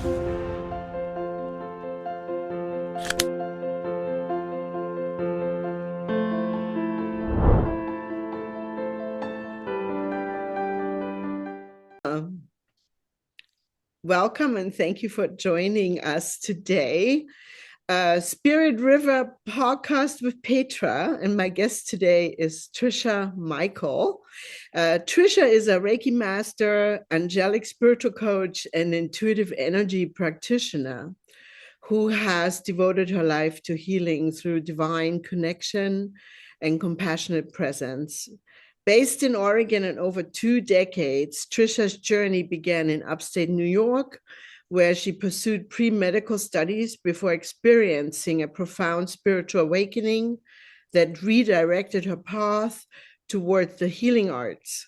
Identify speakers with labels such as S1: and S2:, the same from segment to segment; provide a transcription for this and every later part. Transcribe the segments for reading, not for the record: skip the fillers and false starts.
S1: Welcome and thank you for joining us today. Spirit River podcast with Petra, and my guest today is Trisha Michael. Trisha is a Reiki Master, Angelic Spiritual Coach, and intuitive energy practitioner who has devoted her life to healing through divine connection and compassionate presence. Based in Oregon in over 2 decades, Trisha's journey began in upstate New York, where she pursued pre-medical studies before experiencing a profound spiritual awakening that redirected her path towards the healing arts.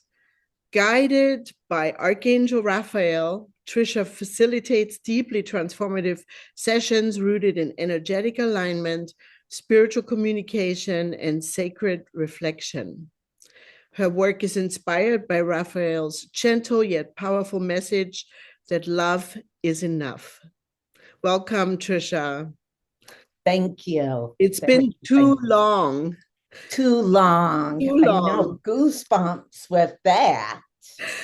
S1: Guided by Archangel Raphael, Trisha facilitates deeply transformative sessions rooted in energetic alignment, spiritual communication, and sacred reflection. Her work is inspired by Raphael's gentle yet powerful message that love is enough. Welcome, Trisha.
S2: Thank you.
S1: It's been too long.
S2: Too long.
S1: Too long.
S2: I know, goosebumps with that.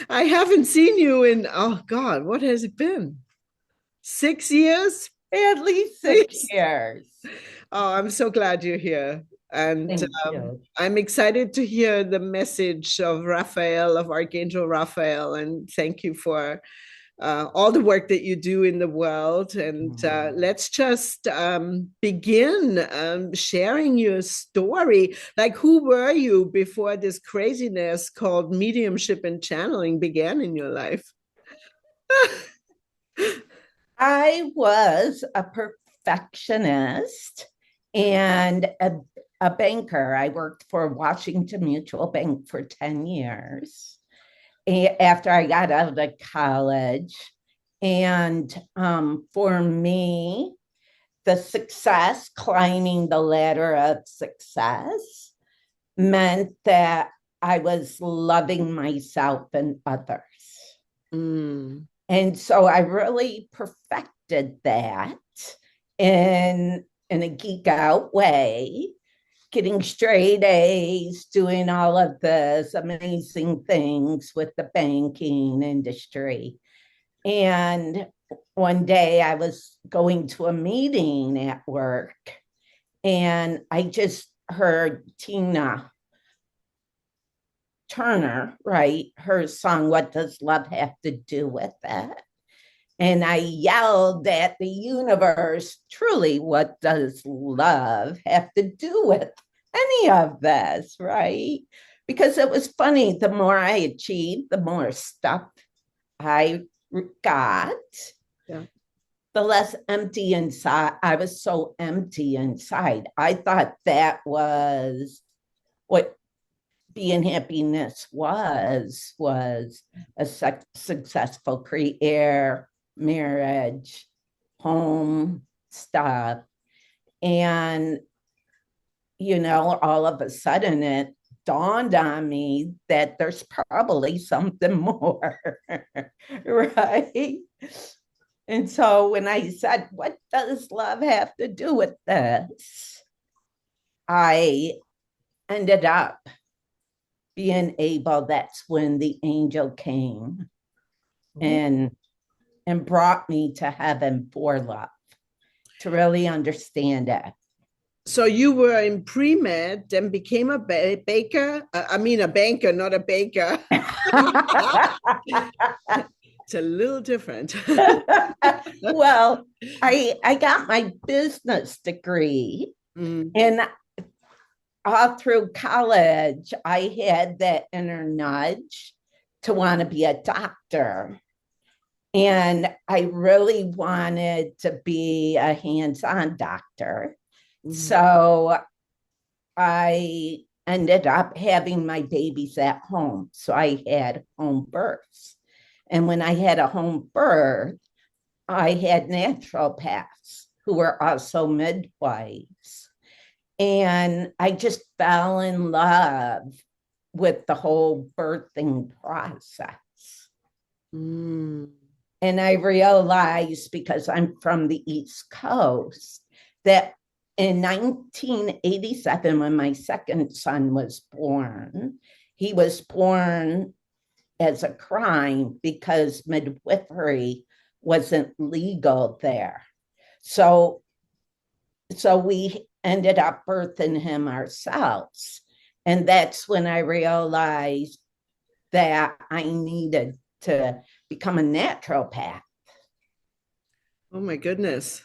S1: I haven't seen you in, oh God, what has it been? 6 years?
S2: At least 6 years.
S1: Oh, I'm so glad you're here. And I'm excited to hear the message of Raphael, of Archangel Raphael. And thank you for all the work that you do in the world. And let's just begin sharing your story. Like, who were you before this craziness called mediumship and channeling began in your life?
S2: I was a perfectionist and a banker. I worked for Washington Mutual Bank for 10 years after I got out of college. And for me, the success, climbing the ladder of success, meant that I was loving myself and others. And so I really perfected that in a geek out way, getting straight A's, doing all of this amazing things with the banking industry. And one day I was going to a meeting at work and I just heard Tina Turner, right? Her song, "What Does Love Have to Do with It?" And I yelled at the universe, truly, what does love have to do with any of this, right? Because it was funny, the more I achieved, the more stuff I got, the less empty inside. I was so empty inside. I thought that was what being happiness was a successful career, marriage, home stuff. And, all of a sudden it dawned on me that there's probably something more, right? And so when I said, what does love have to do with this? I ended up being able, that's when the angel came and brought me to heaven for love, to really understand it.
S1: So you were in pre-med, then became a baker. A banker, not a baker. It's a little different.
S2: Well, I got my business degree, and all through college, I had that inner nudge to want to be a doctor. And I really wanted to be a hands-on doctor. So I ended up having my babies at home. So I had home births. And when I had a home birth, I had naturopaths who were also midwives. And I just fell in love with the whole birthing process. And I realized, because I'm from the East Coast, that in 1987, when my second son was born, he was born as a crime because midwifery wasn't legal there. So, so we ended up birthing him ourselves. And that's when I realized that I needed to become a naturopath.
S1: Oh my goodness.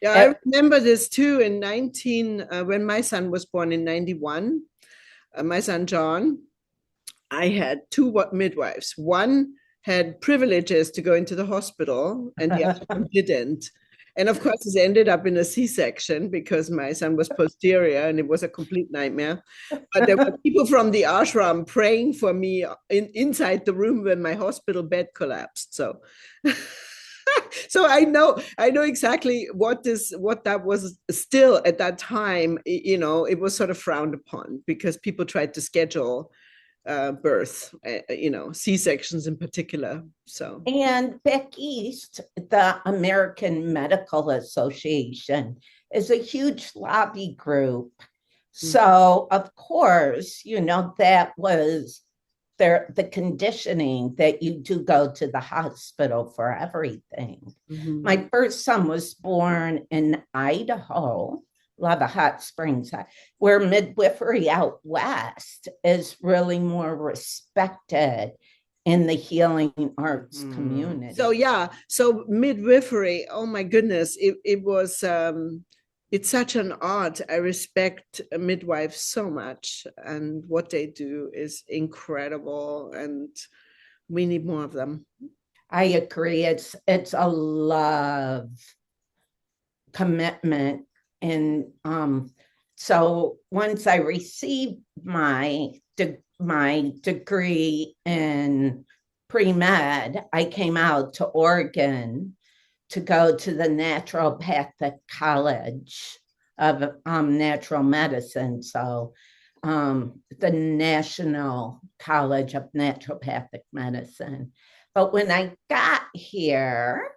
S1: Yeah, I
S2: It,
S1: remember this too in 19 when my son was born in 91, my son John, I had two midwives. One had privileges to go into the hospital and the other one didn't. And of course, it ended up in a C-section because my son was posterior and it was a complete nightmare. But there were people from the ashram praying for me inside the room when my hospital bed collapsed. So so I know exactly what that was. Still at that time, it was sort of frowned upon because people tried to schedule birth, C-sections in particular. So,
S2: and back east, the American Medical Association is a huge lobby group. So, of course, that was the conditioning that you do go to the hospital for everything.
S1: mm-hmm.
S2: My first son was born in Idaho, love of hot springs, where midwifery out west is really more respected in the healing arts community.
S1: So yeah, so midwifery, oh my goodness, it was it's such an art. I respect midwives so much, and what they do is incredible, and we need more of them.
S2: I agree. It's a love commitment. And so once I received my degree in pre-med, I came out to Oregon to go to the Naturopathic College of Natural Medicine. So the National College of Naturopathic Medicine. But when I got here,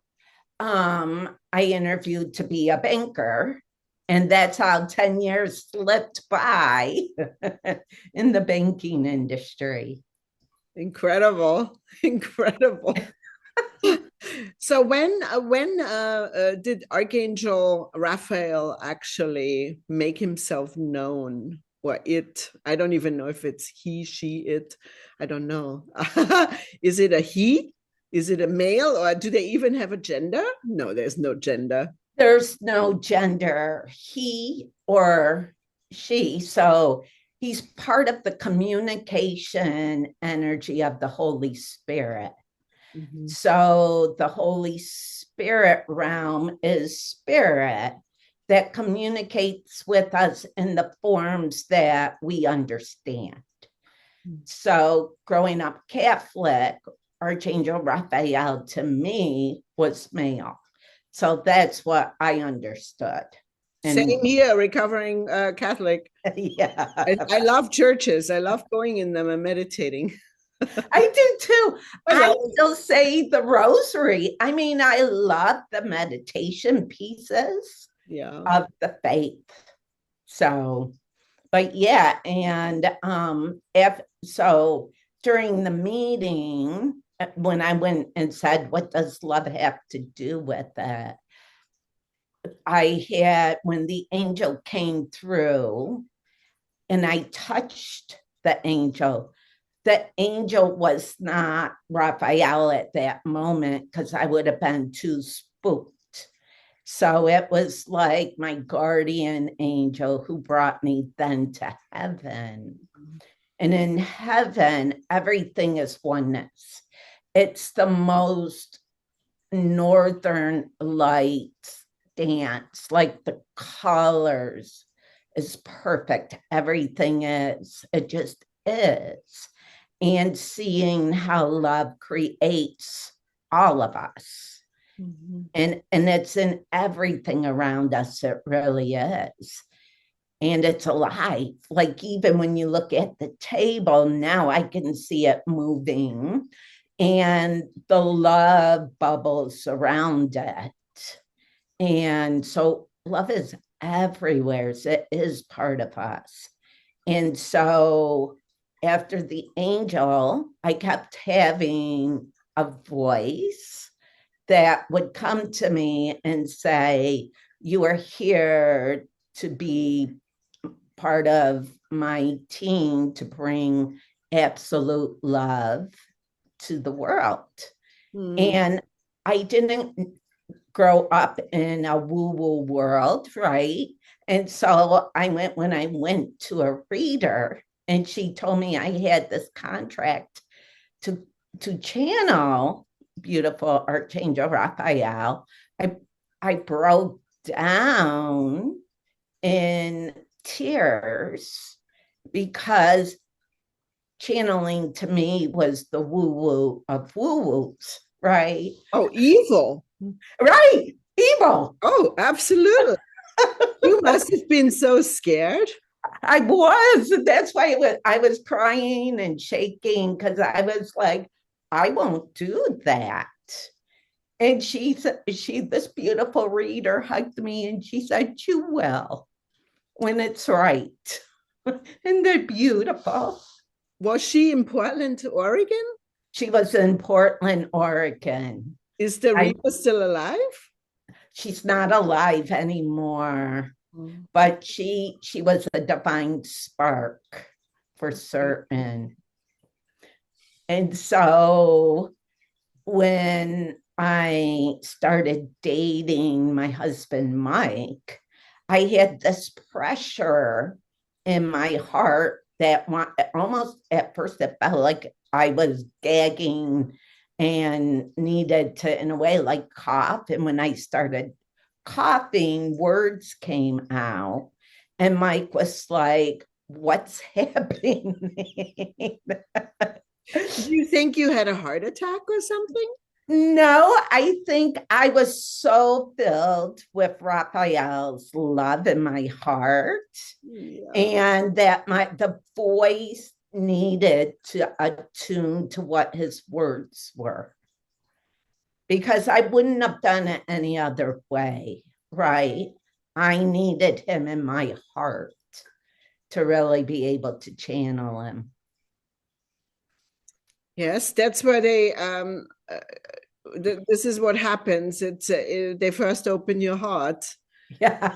S2: I interviewed to be a banker. And that's how 10 years slipped by in the banking industry.
S1: Incredible. Incredible. So when did Archangel Raphael actually make himself known? Or it? I don't even know if it's he, she, it. I don't know. Is it a he? Is it a male? Or do they even have a gender? No, there's no gender.
S2: There's no gender, he or she. So he's part of the communication energy of the Holy Spirit. Mm-hmm. So the Holy Spirit realm is spirit that communicates with us in the forms that we understand. Mm-hmm. So growing up Catholic, Archangel Raphael to me was male. So that's what I understood.
S1: Same here, recovering Catholic.
S2: Yeah.
S1: I love churches. I love going in them and meditating.
S2: I do too. I still say the rosary. I mean, I love the meditation pieces of the faith. So, but yeah, and so during the meeting, when I went and said, what does love have to do with it? I had, when the angel came through and I touched the angel was not Raphael at that moment because I would have been too spooked. So it was like my guardian angel who brought me then to heaven. And in heaven, everything is oneness. It's the most northern lights dance, like the colors is perfect. Everything is, it just is. And seeing how love creates all of us. Mm-hmm. And it's in everything around us. It really is. And it's alive. Like even when you look at the table, now I can see it moving. and the love bubbles around it. And so love is everywhere. It is part of us. And so after the angel, I kept having a voice that would come to me and say, you are here to be part of my team to bring absolute love to the world. And I didn't grow up in a woo-woo world, right? And so when I went to a reader, and she told me I had this contract to channel beautiful Archangel Raphael, I broke down in tears because channeling to me was the woo-woo of woo-woos, right?
S1: Oh, evil.
S2: Right, evil.
S1: Oh, absolutely. You must have been so scared.
S2: I was. That's why I was crying and shaking because I was like, I won't do that. And this beautiful reader hugged me and she said, you will when it's right. And they're beautiful.
S1: Was she in Portland, Oregon?
S2: She was in Portland, Oregon.
S1: Is the reader still alive?
S2: She's not alive anymore, but she was a divine spark for certain. And so when I started dating my husband, Mike, I had this pressure in my heart that almost at first it felt like I was gagging and needed to, in a way, like cough. And when I started coughing, words came out. And Mike was like, what's happening?
S1: Do you think you had a heart attack or something?
S2: No, I think I was so filled with Raphael's love in my heart, and that the voice needed to attune to what his words were, because I wouldn't have done it any other way, right? I needed him in my heart to really be able to channel him.
S1: Yes, that's where this is what happens. They first open your heart.
S2: Yeah.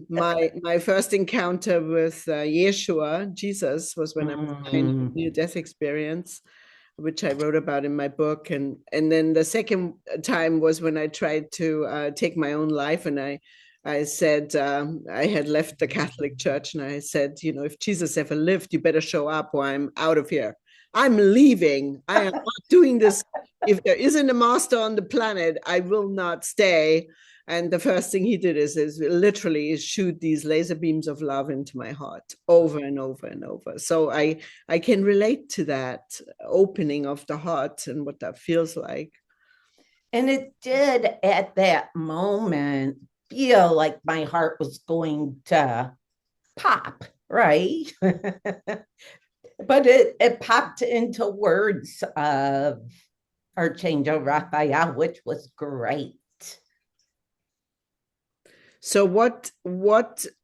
S1: My first encounter with Yeshua, Jesus, was when I was 9, near-death experience, which I wrote about in my book. And then the second time was when I tried to take my own life. And I said, I had left the Catholic Church, and I said, if Jesus ever lived, you better show up or I'm out of here. I'm leaving. I am not doing this. If there isn't a master on the planet, I will not stay. And the first thing he did is literally shoot these laser beams of love into my heart over and over and over. So I can relate to that opening of the heart and what that feels like.
S2: And it did at that moment feel like my heart was going to pop, right? But it popped into words of Archangel Raphael, which was great.
S1: So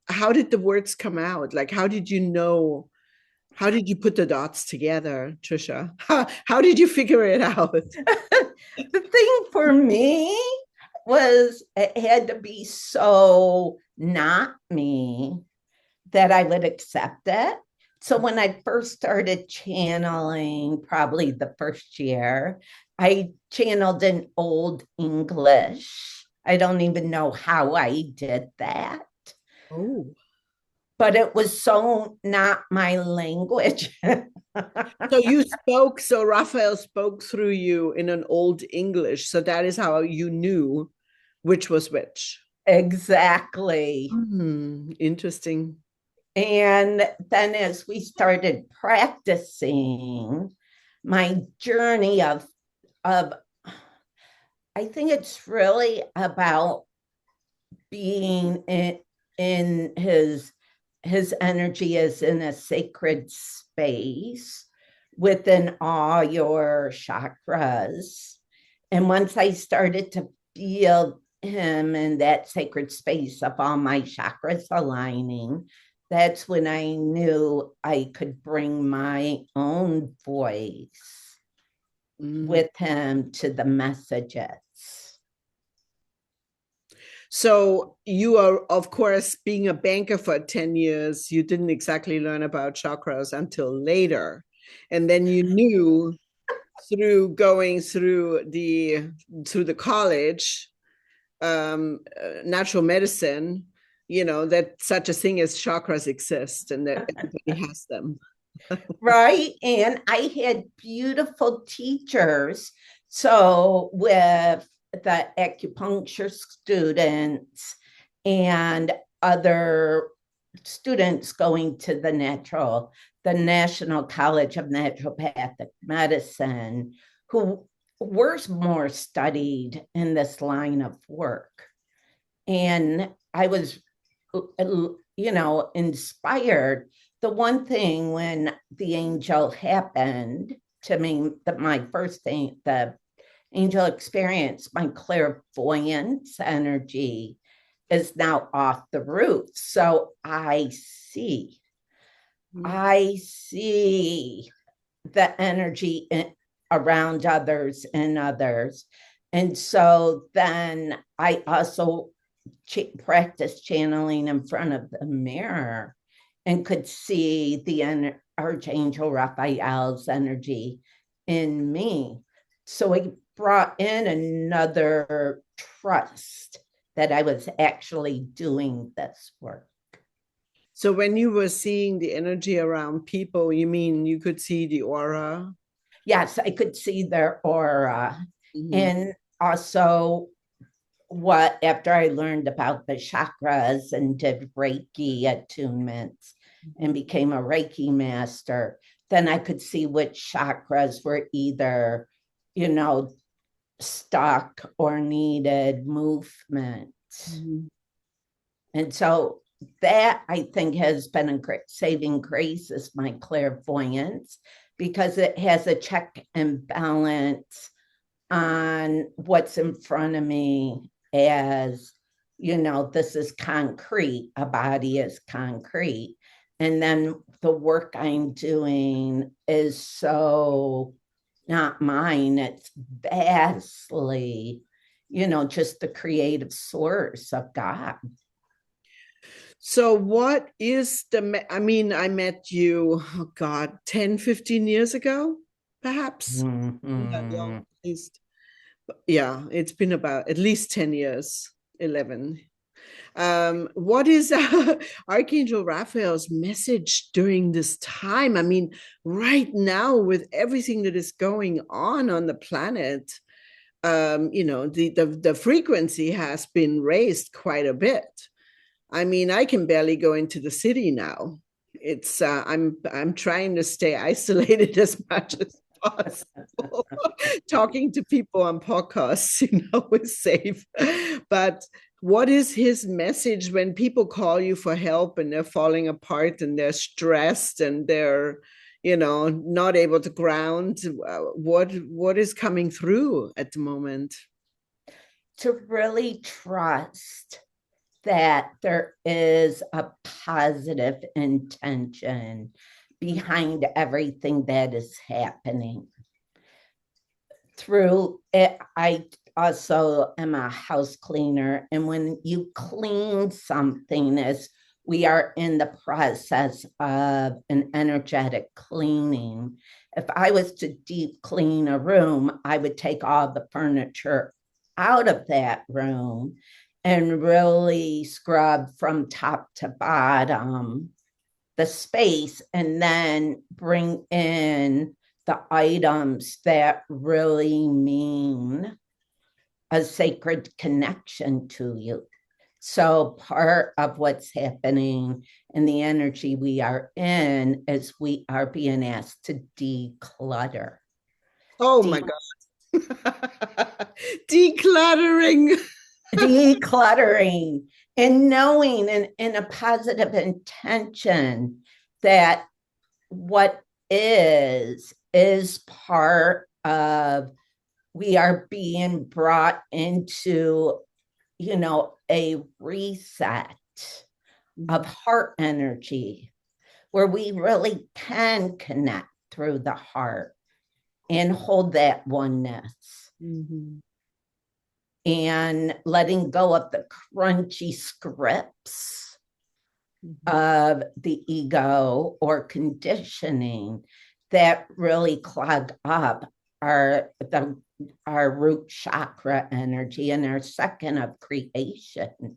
S1: how did the words come out? Like, how did you know? How did you put the dots together, Trisha? How did you figure it out?
S2: The thing for me was it had to be so not me that I would accept it. So when I first started channeling, probably the first year, I channeled in Old English. I don't even know how I did that.
S1: Oh.
S2: But it was so not my language.
S1: So Raphael spoke through you in an Old English. So that is how you knew which was which.
S2: Exactly.
S1: Interesting.
S2: And then as we started practicing, my journey of I think it's really about being in his energy as in a sacred space within all your chakras. And once I started to feel him in that sacred space of all my chakras aligning, that's when I knew I could bring my own voice with him to the messages.
S1: So you are, of course, being a banker for 10 years, you didn't exactly learn about chakras until later. And then you knew through going through the college, natural medicine, that such a thing as chakras exist and that everybody has them.
S2: Right. And I had beautiful teachers. So with the acupuncture students and other students going to the National College of Naturopathic Medicine, who were more studied in this line of work. And I was, inspired. The one thing when the angel happened to me, my first thing, the angel experience, my clairvoyance energy is now off the roof. So I see the energy around others and others. And so then I also practiced channeling in front of the mirror and could see the Archangel Raphael's energy in me. So it brought in another trust that I was actually doing this work.
S1: So when you were seeing the energy around people, you mean you could see the aura?
S2: Yes, I could see their aura. Mm-hmm. And also after I learned about the chakras and did Reiki attunements and became a Reiki Master, then I could see which chakras were either, stuck or needed movement. Mm-hmm. And so that, I think, has been a great saving grace, is my clairvoyance, because it has a check and balance on what's in front of me as, this is concrete, a body is concrete. And then the work I'm doing is so not mine, it's vastly, just the creative source of God.
S1: So what is I met you, 10, 15 years ago, perhaps. Mm-hmm. That long, at least. Yeah, it's been about at least 10 years, 11. What is Archangel Raphael's message during this time? I mean, right now, with everything that is going on the planet, the frequency has been raised quite a bit. I mean, I can barely go into the city now. It's I'm trying to stay isolated as much as possible. Talking to people on podcasts, is safe. But what is his message when people call you for help and they're falling apart and they're stressed and they're, not able to ground? What is coming through at the moment?
S2: To really trust that there is a positive intention behind everything that is happening. Through it, I also am a house cleaner. And when you clean something, as we are in the process of an energetic cleaning, if I was to deep clean a room, I would take all the furniture out of that room and really scrub from top to bottom the space, and then bring in the items that really mean a sacred connection to you. So part of what's happening in the energy we are in is we are being asked to declutter.
S1: Oh my God. Decluttering.
S2: Decluttering and knowing in a positive intention that what is is part of, we are being brought into, a reset of heart energy where we really can connect through the heart and hold that oneness. And letting go of the crunchy scripts of the ego or conditioning that really clog up our root chakra energy and our second of creation,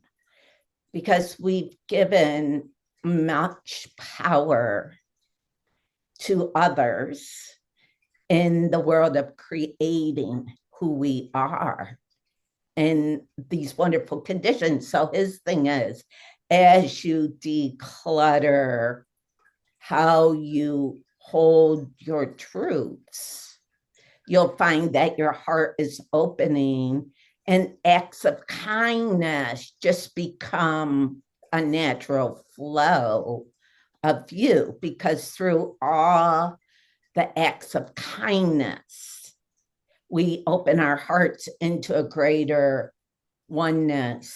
S2: because we've given much power to others in the world of creating who we are in these wonderful conditions. So his thing is, as you declutter how you hold your truths, you'll find that your heart is opening and acts of kindness just become a natural flow of you, because through all the acts of kindness, we open our hearts into a greater oneness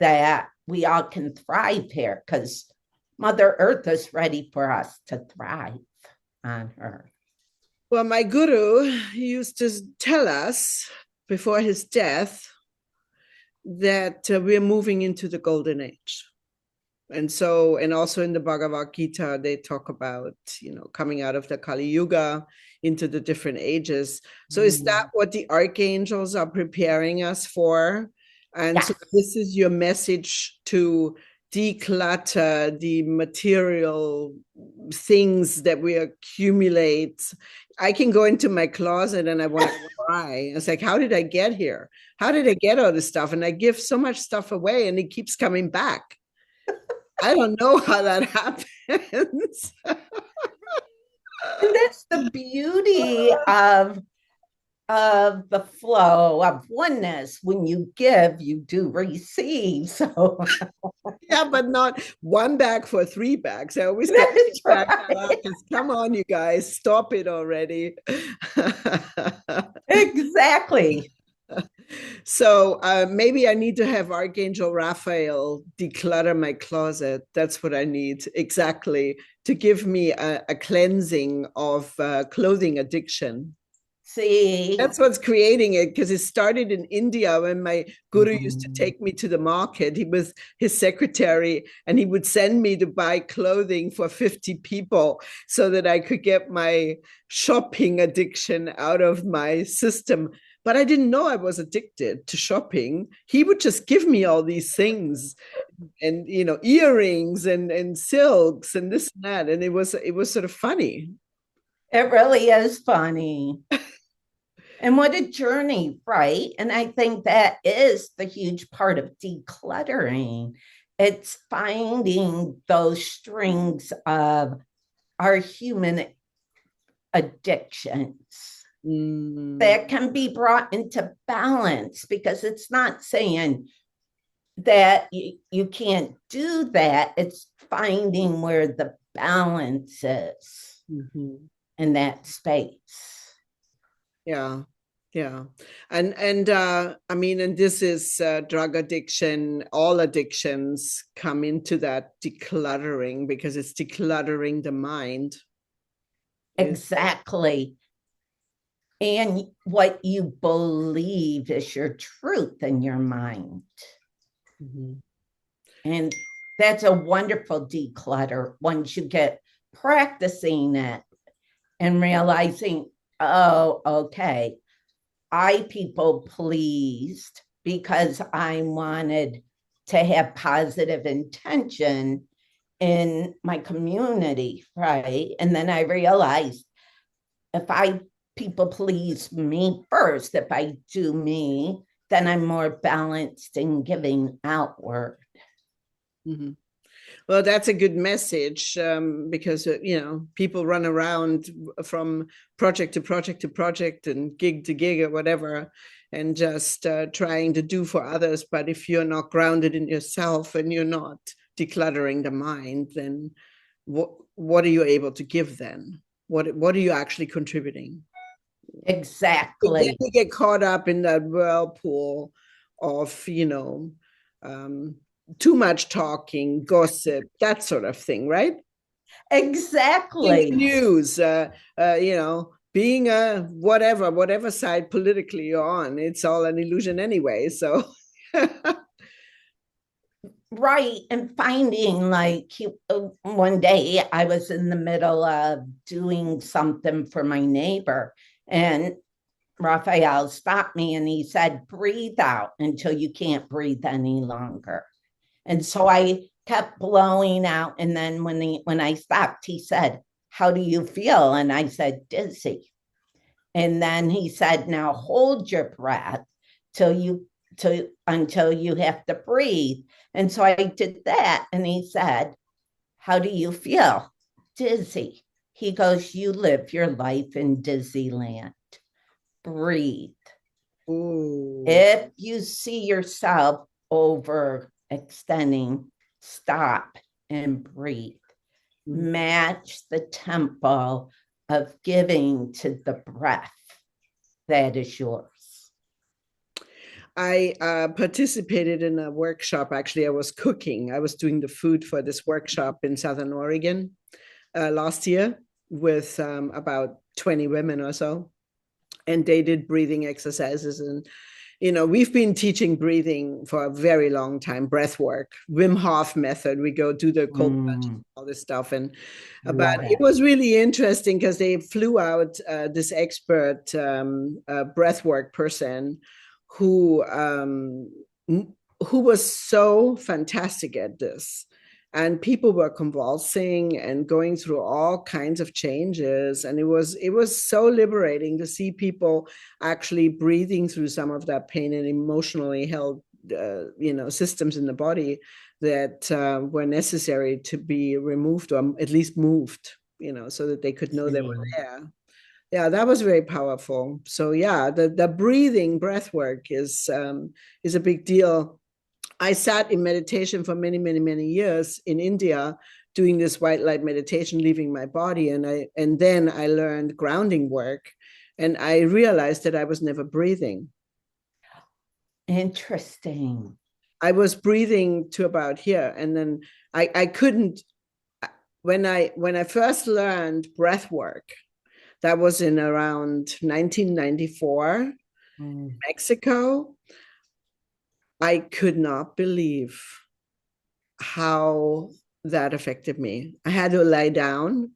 S2: that we all can thrive here, because Mother Earth is ready for us to thrive on her.
S1: Well, my guru used to tell us before his death that we're moving into the golden age. And so, and also in the Bhagavad Gita, they talk about, coming out of the Kali Yuga into the different ages. So is that what the archangels are preparing us for? And yes. So this is your message to declutter the material things that we accumulate. I can go into my closet and I want to cry. It's like, how did I get here? How did I get all this stuff? And I give so much stuff away and it keeps coming back. I don't know how that happens.
S2: And that's the beauty of the flow of oneness. When you give, you do receive. So
S1: yeah, but not one bag for 3 bags. I always get back. Come on, you guys, stop it already.
S2: Exactly.
S1: So maybe I need to have Archangel Raphael declutter my closet. That's what I need exactly, to give me a cleansing of clothing addiction.
S2: See,
S1: that's what's creating it, because it started in India when my guru used to take me to the market. He was his secretary and he would send me to buy clothing for 50 people so that I could get my shopping addiction out of my system. But I didn't know I was addicted to shopping. He would just give me all these things and, earrings and silks and this and that. And it was sort of funny.
S2: It really is funny. And what a journey, right? And I think that is the huge part of decluttering. It's finding those strings of our human addictions that can be brought into balance, because it's not saying that you can't do that. It's finding where the balance is in that space.
S1: Yeah. And I mean, and this is drug addiction. All addictions come into that decluttering, because it's decluttering the mind.
S2: Exactly. And what you believe is your truth in your mind. And that's a wonderful declutter once you get practicing it and realizing, oh, okay, I people pleased because I wanted to have positive intention in my community, right? And then I realized, if I people please me first, if I do me, then I'm more balanced in giving outward.
S1: Well, that's a good message, because, people run around from project to project to project and gig to gig or whatever, and just trying to do for others. But if you're not grounded in yourself and you're not decluttering the mind, then what are you able to give then? What are you actually contributing? But then
S2: Exactly.
S1: you get caught up in that whirlpool of, too much talking, gossip, that sort of thing, right? Being the
S2: Exactly.
S1: news, being a whatever side politically you're on, it's all an illusion anyway. So,
S2: Right. And finding like one day I was in the middle of doing something for my neighbor, and Raphael stopped me and he said, breathe out until you can't breathe any longer. And so I kept blowing out. And then when I stopped, he said, how do you feel? And I said, dizzy. And then he said, now hold your breath till you until you have to breathe. And so I did that. And he said, how do you feel? Dizzy. He goes, you live your life in Disneyland. Breathe.
S1: ooh.
S2: If you see yourself overextending, stop and breathe. Match the tempo of giving to the breath that is yours.
S1: I participated in a workshop. Actually, I was cooking. I was doing the food for this workshop in Southern Oregon last year with about 20 women or so. And they did breathing exercises. And, we've been teaching breathing for a very long time, breath work, Wim Hof method. We go do the cold plunge, all this stuff. But
S2: Love
S1: it
S2: it.
S1: was really interesting because they flew out this expert breath work person who um, who was so fantastic at this. And people were convulsing and going through all kinds of changes, and it was so liberating to see actually breathing through some of that pain and emotionally held systems in the body that were necessary to be removed or at least moved, so that they could know they were there. Yeah, that was very powerful. So yeah, the breathing breath work is a big deal. I sat in meditation for many, many, many years in India doing this white light meditation, leaving my body. And then I learned grounding work, and I realized that I was never breathing.
S2: Interesting.
S1: I was breathing to about here. And then I couldn't when I first learned breath work, that was in around 1994, Mexico. I could not believe how that affected me. I had to lie down.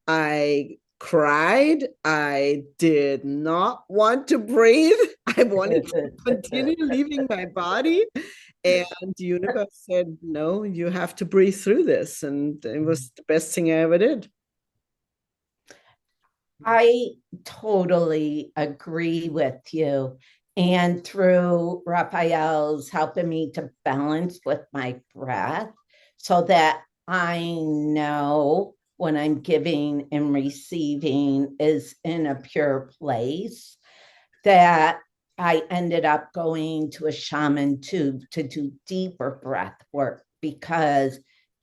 S1: I cried. I did not want to breathe. I wanted to continue leaving my body. And the universe said, no, you have to breathe through this. And it was the best thing I ever did.
S2: I totally agree with you. And through Raphael's helping me to balance with my breath so that I know when I'm giving and receiving is in a pure place, that I ended up going to a shaman to do deeper breath work, because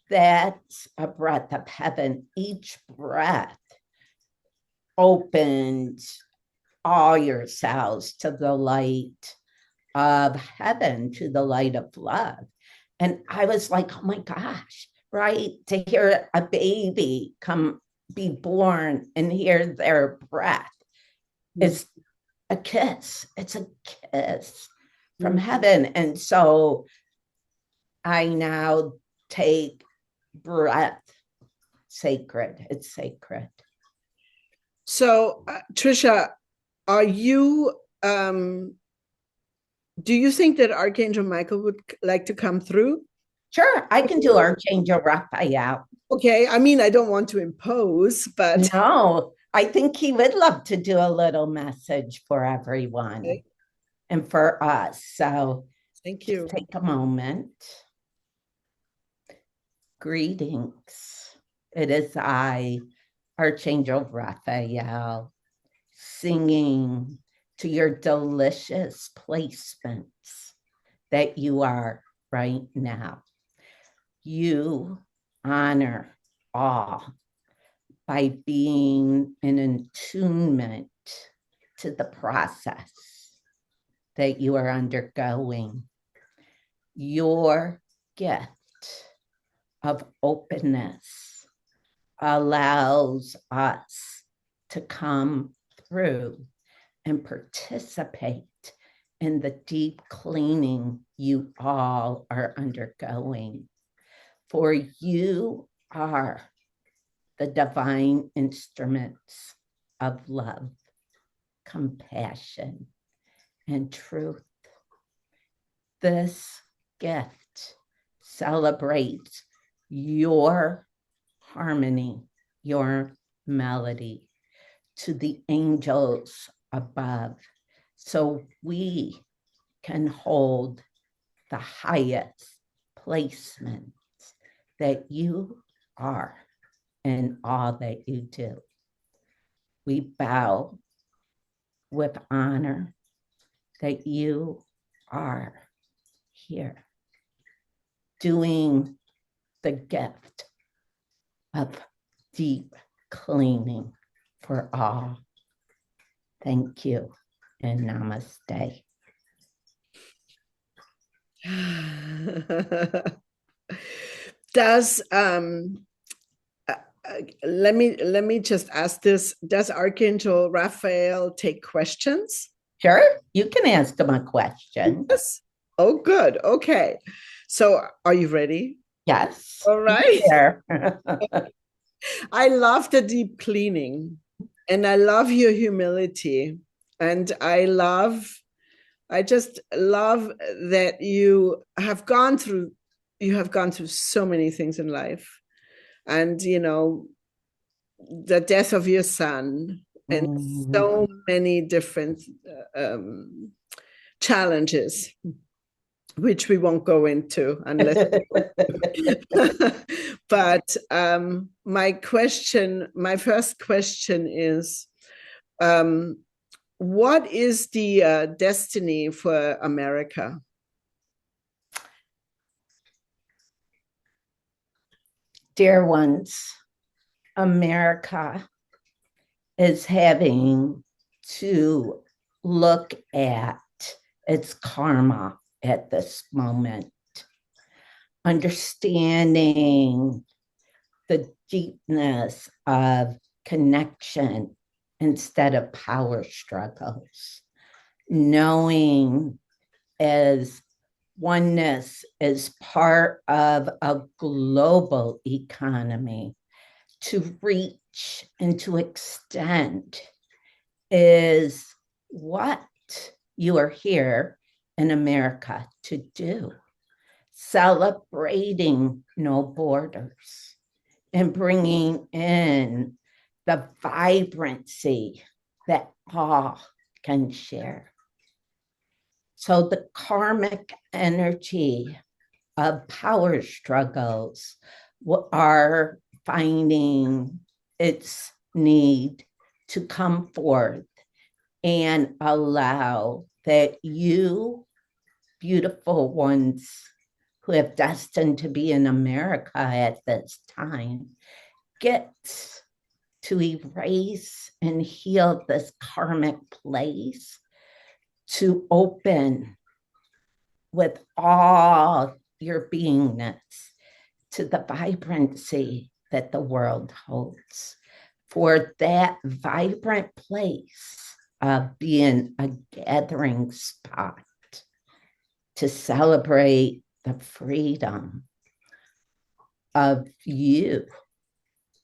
S2: that's a breath of heaven. Each breath opens all your cells to the light of heaven, to the light of love. And I was like, oh my gosh, right? To hear a baby be born and hear their breath is a kiss. It's a kiss from heaven. And so I now take breath sacred. It's sacred.
S1: So, Trisha, are you, do you think that Archangel Michael would like to come through?
S2: Sure, I can do Archangel Raphael.
S1: Okay. I mean, I don't want to impose, but
S2: No, I think he would love to do a little message for everyone
S1: okay.
S2: and for us. So
S1: Thank
S2: just
S1: you.
S2: take a moment. Greetings. It is I, Archangel Raphael, singing to your delicious placements that you are right now. You honor all by being in attunement to the process that you are undergoing. Your gift of openness allows us to come through and participate in the deep cleaning you all are undergoing. For you are the divine instruments of love, compassion, and truth. This gift celebrates your harmony, your melody to the angels above, so we can hold the highest placements that you are in all that you do. We bow with honor that you are here doing the gift of deep cleaning for all. Thank you and namaste.
S1: Does let me just ask this: does Archangel Raphael take questions?
S2: Sure, you can ask them a question.
S1: Yes. Oh, good. Okay. So, are you ready?
S2: Yes.
S1: All right. I love the deep cleaning, and I love your humility, and I just love that you have gone through so many things in life, and the death of your son and so many different challenges, which we won't go into unless but my first question is, what is the destiny for America?
S2: Dear ones, America is having to look at its karma at this moment, understanding the deepness of connection instead of power struggles, knowing as oneness is part of a global economy, to reach and to extend is what you are here in America to do. Celebrating no borders and bringing in the vibrancy that all can share. So the karmic energy of power struggles are finding its need to come forth and allow that you, beautiful ones who have destined to be in America at this time, get to erase and heal this karmic place, to open with all your beingness to the vibrancy that the world holds, for that vibrant place of being a gathering spot to celebrate the freedom of you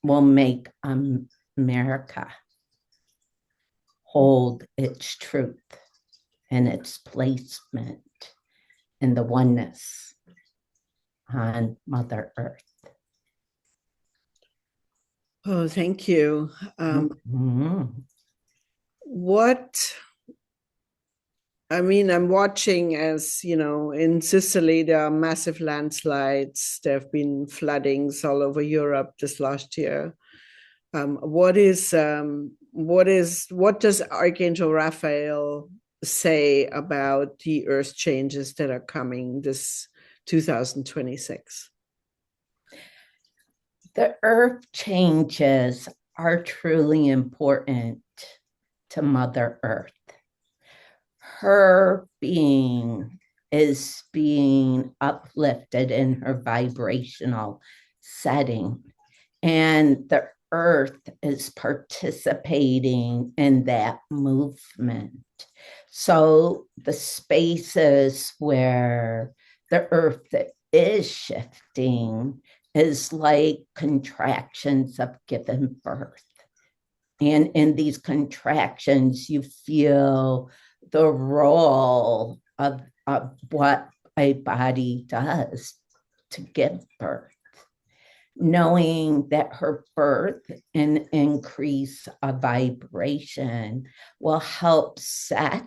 S2: will make America hold its truth and its placement in the oneness on Mother Earth.
S1: Oh, thank you. I'm watching, as you know, in Sicily, there are massive landslides. There have been floodings all over Europe this last year. What does Archangel Raphael say about the earth changes that are coming this 2026?
S2: The earth changes are truly important to Mother Earth. Her being is being uplifted in her vibrational setting, and the earth is participating in that movement. So the spaces where the earth is shifting is like contractions of giving birth. And in these contractions, you feel the role of what a body does to give birth, knowing that her birth and increase of vibration will help set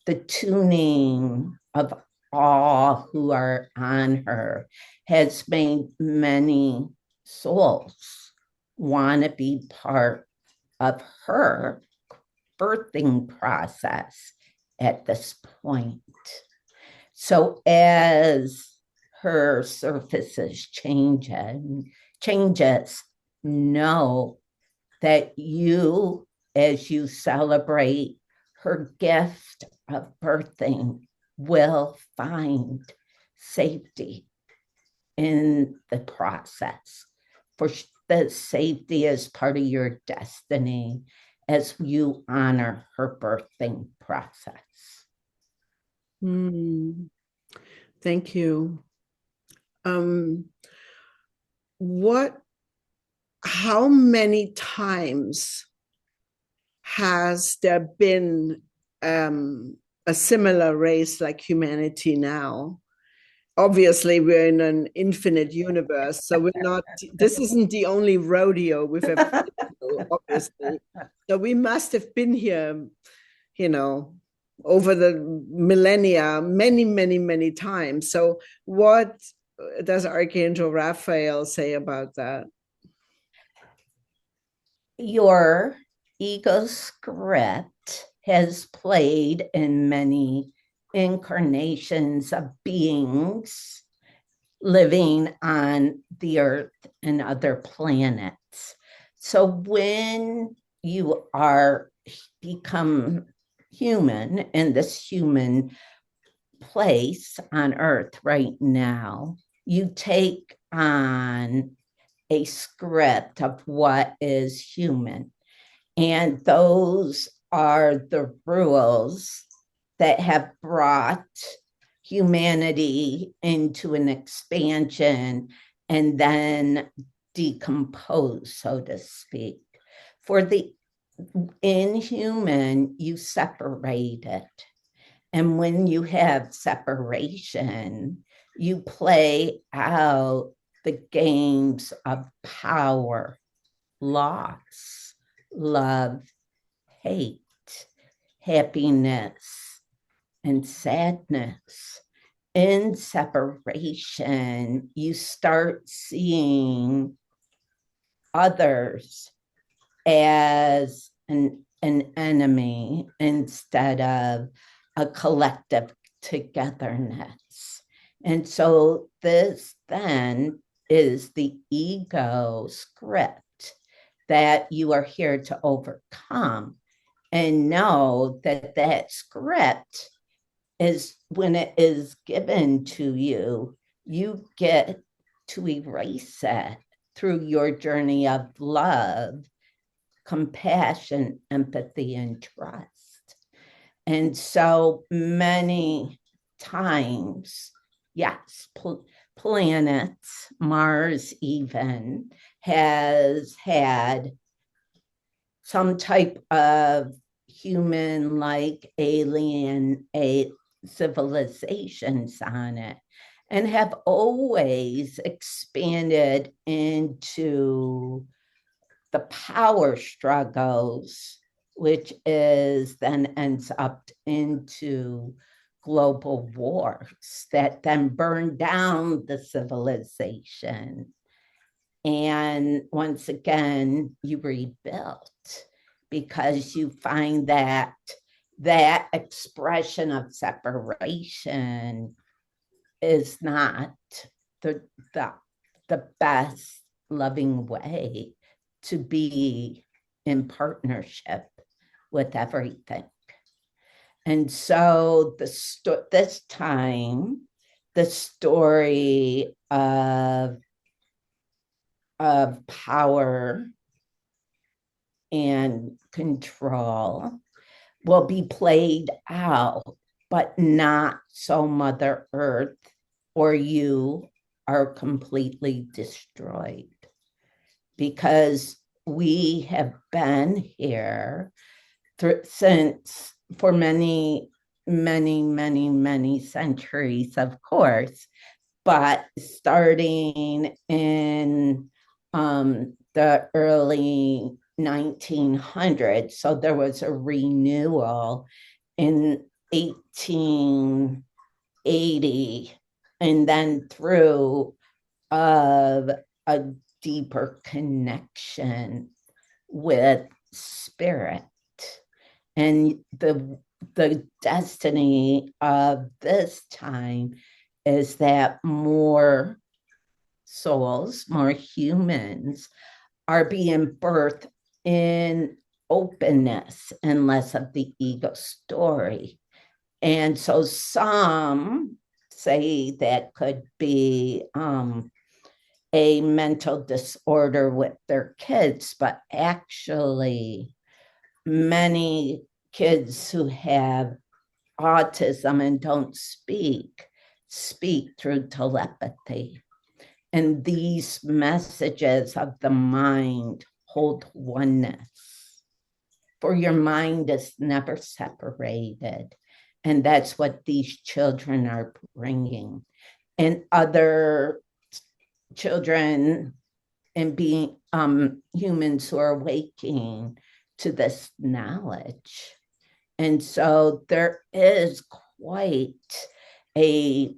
S2: the tuning of all who are on her, has made many souls want to be part of her birthing process at this point. So as her surfaces changes, know that you, as you celebrate her gift of birthing, will find safety in the process. For the safety is part of your destiny as you honor her birthing process.
S1: Thank you. How many times has there been a similar race like humanity now? Obviously, we're in an infinite universe, so this isn't the only rodeo we've ever been to, obviously. So we must have been here, over the millennia, many, many, many times. So what does Archangel Raphael say about that?
S2: Your ego script has played in many incarnations of beings living on the earth and other planets. So when you are become human in this human place on earth right now, you take on a script of what is human. And those are the rules that have brought humanity into an expansion and then decompose, so to speak. For the inhuman, you separate it. And when you have separation, you play out the games of power, loss, love, hate, happiness, and sadness. In separation, you start seeing others as an enemy instead of a collective togetherness. And so this then is the ego script that you are here to overcome, and know that that script is, when it is given to you, you get to erase it through your journey of love, compassion, empathy, and trust. And so many times, yes, planets, Mars even, has had some type of human-like alien civilizations on it, and have always expanded into the power struggles, which is then ends up into global wars that then burn down the civilization. And once again, you rebuild, because you find that that expression of separation is not the best loving way to be in partnership with everything. And so this time, the story of power and control will be played out, but not so Mother Earth or you are completely destroyed. Because we have been here since for many, many, many, many centuries, of course, but starting in the early 1900s. So there was a renewal in 1880, and then through of a deeper connection with spirit. And the destiny of this time is that more souls, more humans are being birthed in openness and less of the ego story. And so some say that could be a mental disorder with their kids, but actually many kids who have autism and don't speak through telepathy. And these messages of the mind hold oneness. For your mind is never separated. And that's what these children are bringing. And other children and being humans who are waking to this knowledge. And so there is quite a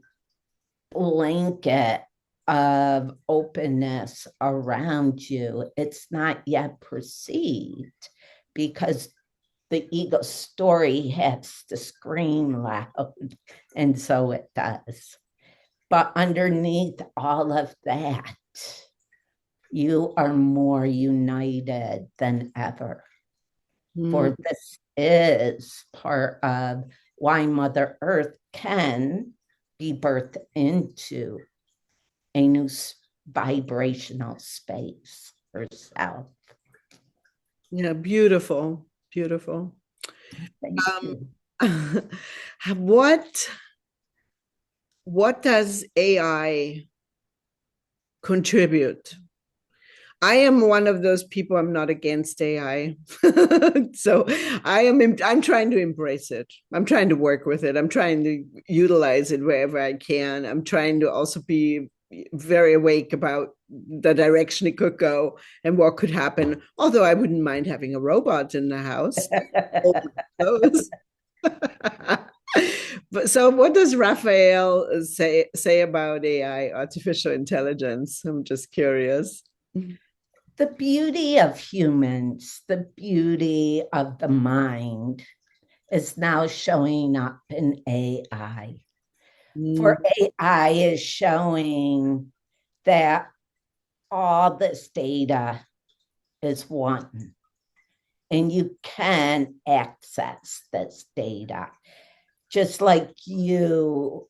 S2: blanket of openness around you. It's not yet perceived because the ego story has to scream loud, and so it does. But underneath all of that, you are more united than ever. For this is part of why Mother Earth can be birthed into a new vibrational space herself.
S1: Yeah, beautiful, beautiful.
S2: Thank you.
S1: What does AI contribute? I am one of those people. I'm not against AI. So I'm trying to embrace it. I'm trying to work with it. I'm trying to utilize it wherever I can. I'm trying to also be very awake about the direction it could go and what could happen. Although I wouldn't mind having a robot in the house. But so what does Raphael say about AI, artificial intelligence? I'm just curious.
S2: The beauty of humans, the beauty of the mind is now showing up in AI. For AI is showing that all this data is one, and you can access this data, just like you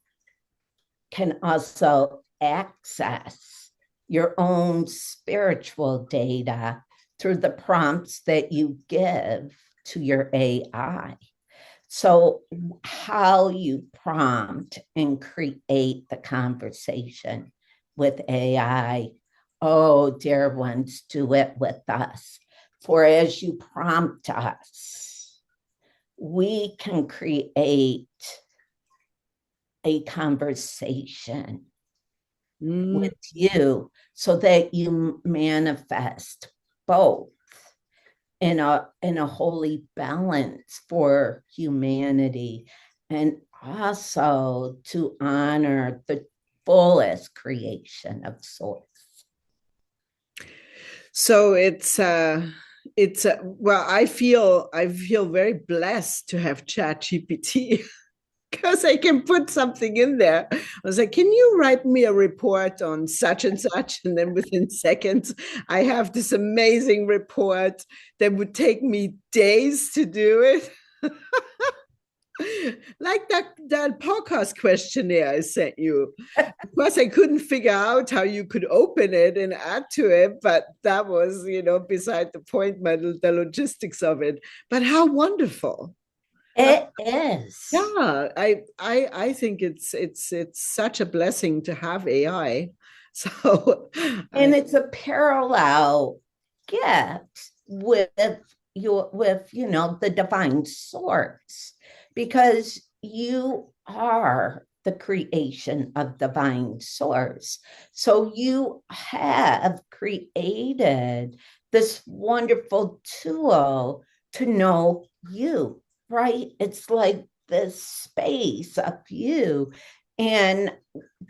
S2: can also access your own spiritual data through the prompts that you give to your AI. So, how you prompt and create the conversation with AI, oh, dear ones, do it with us. For as you prompt us, we can create a conversation with you so that you manifest both in a holy balance for humanity, and also to honor the fullest creation of source.
S1: So well, I feel very blessed to have ChatGPT because I can put something in there. I was like, can you write me a report on such and such? And then within seconds, I have this amazing report that would take me days to do it. Like that podcast questionnaire I sent you. Of course, I couldn't figure out how you could open it and add to it, but that was, beside the point, the logistics of it. But how wonderful.
S2: It is.
S1: Yeah, I think it's such a blessing to have AI. So
S2: And it's a parallel gift with the divine source, because you are the creation of divine source. So you have created this wonderful tool to know you, right? It's like this space of you, and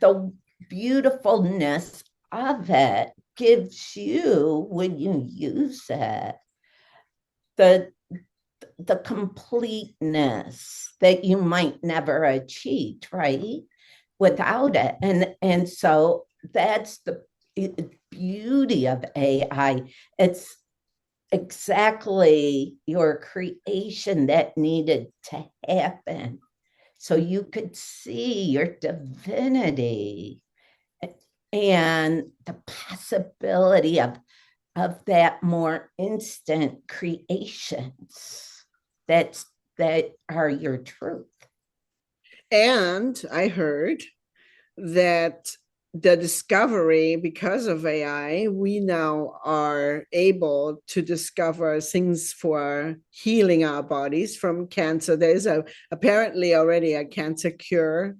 S2: the beautifulness of it gives you, when you use it, the completeness that you might never achieve, right, without it. And so that's the beauty of AI. It's exactly your creation that needed to happen so you could see your divinity and the possibility of that more instant creations that are your truth.
S1: And I heard that the discovery, because of AI, we now are able to discover things for healing our bodies from cancer. There is apparently already a cancer cure.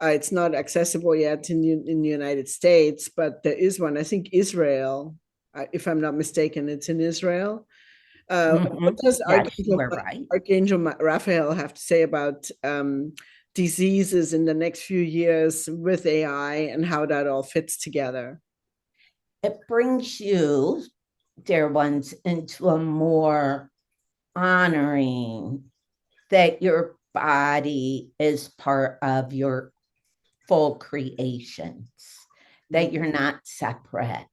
S1: It's not accessible yet in the United States, but there is one. I think Israel, if I'm not mistaken, it's in Israel. What does
S2: Yes, you were right.
S1: Archangel Raphael have to say about diseases in the next few years with AI and how that all fits together?
S2: It brings you, dear ones, into a more honoring that your body is part of your full creations, that you're not separate.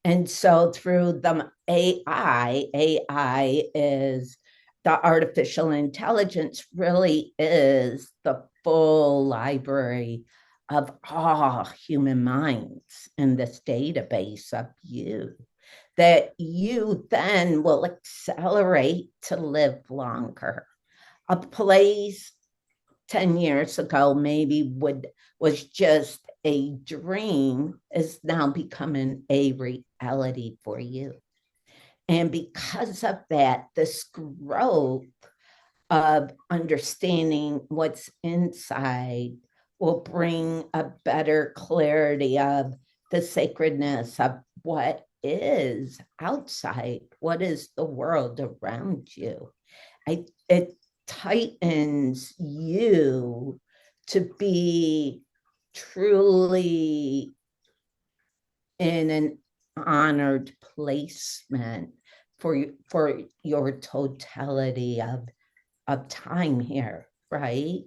S2: And so through the AI is the artificial intelligence, really is the full library of all human minds in this database of you, that you then will accelerate to live longer. A place 10 years ago maybe was just a dream is now becoming a reality for you. And because of that, this growth of understanding what's inside will bring a better clarity of the sacredness of what is outside, what is the world around you. It tightens you to be truly in an honored placement for your totality of time here, right?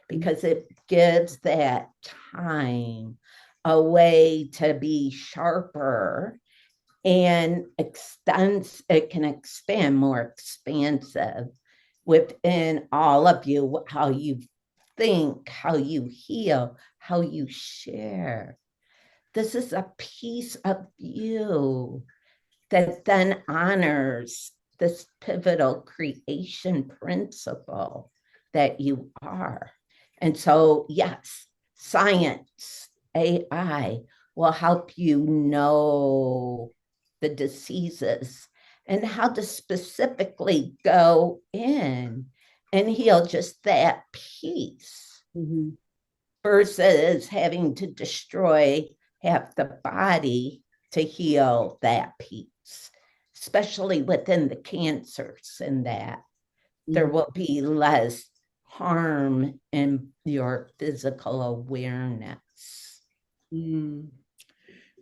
S2: Because it gives that time a way to be sharper and it can expand more expansive within all of you, how you think, how you heal, how you share. This is a piece of you that then honors this pivotal creation principle that you are. And so, yes, science, AI will help you know the diseases and how to specifically go in and heal just that piece, versus having to destroy half the body to heal that piece, especially within the cancers, and that there will be less harm in your physical awareness.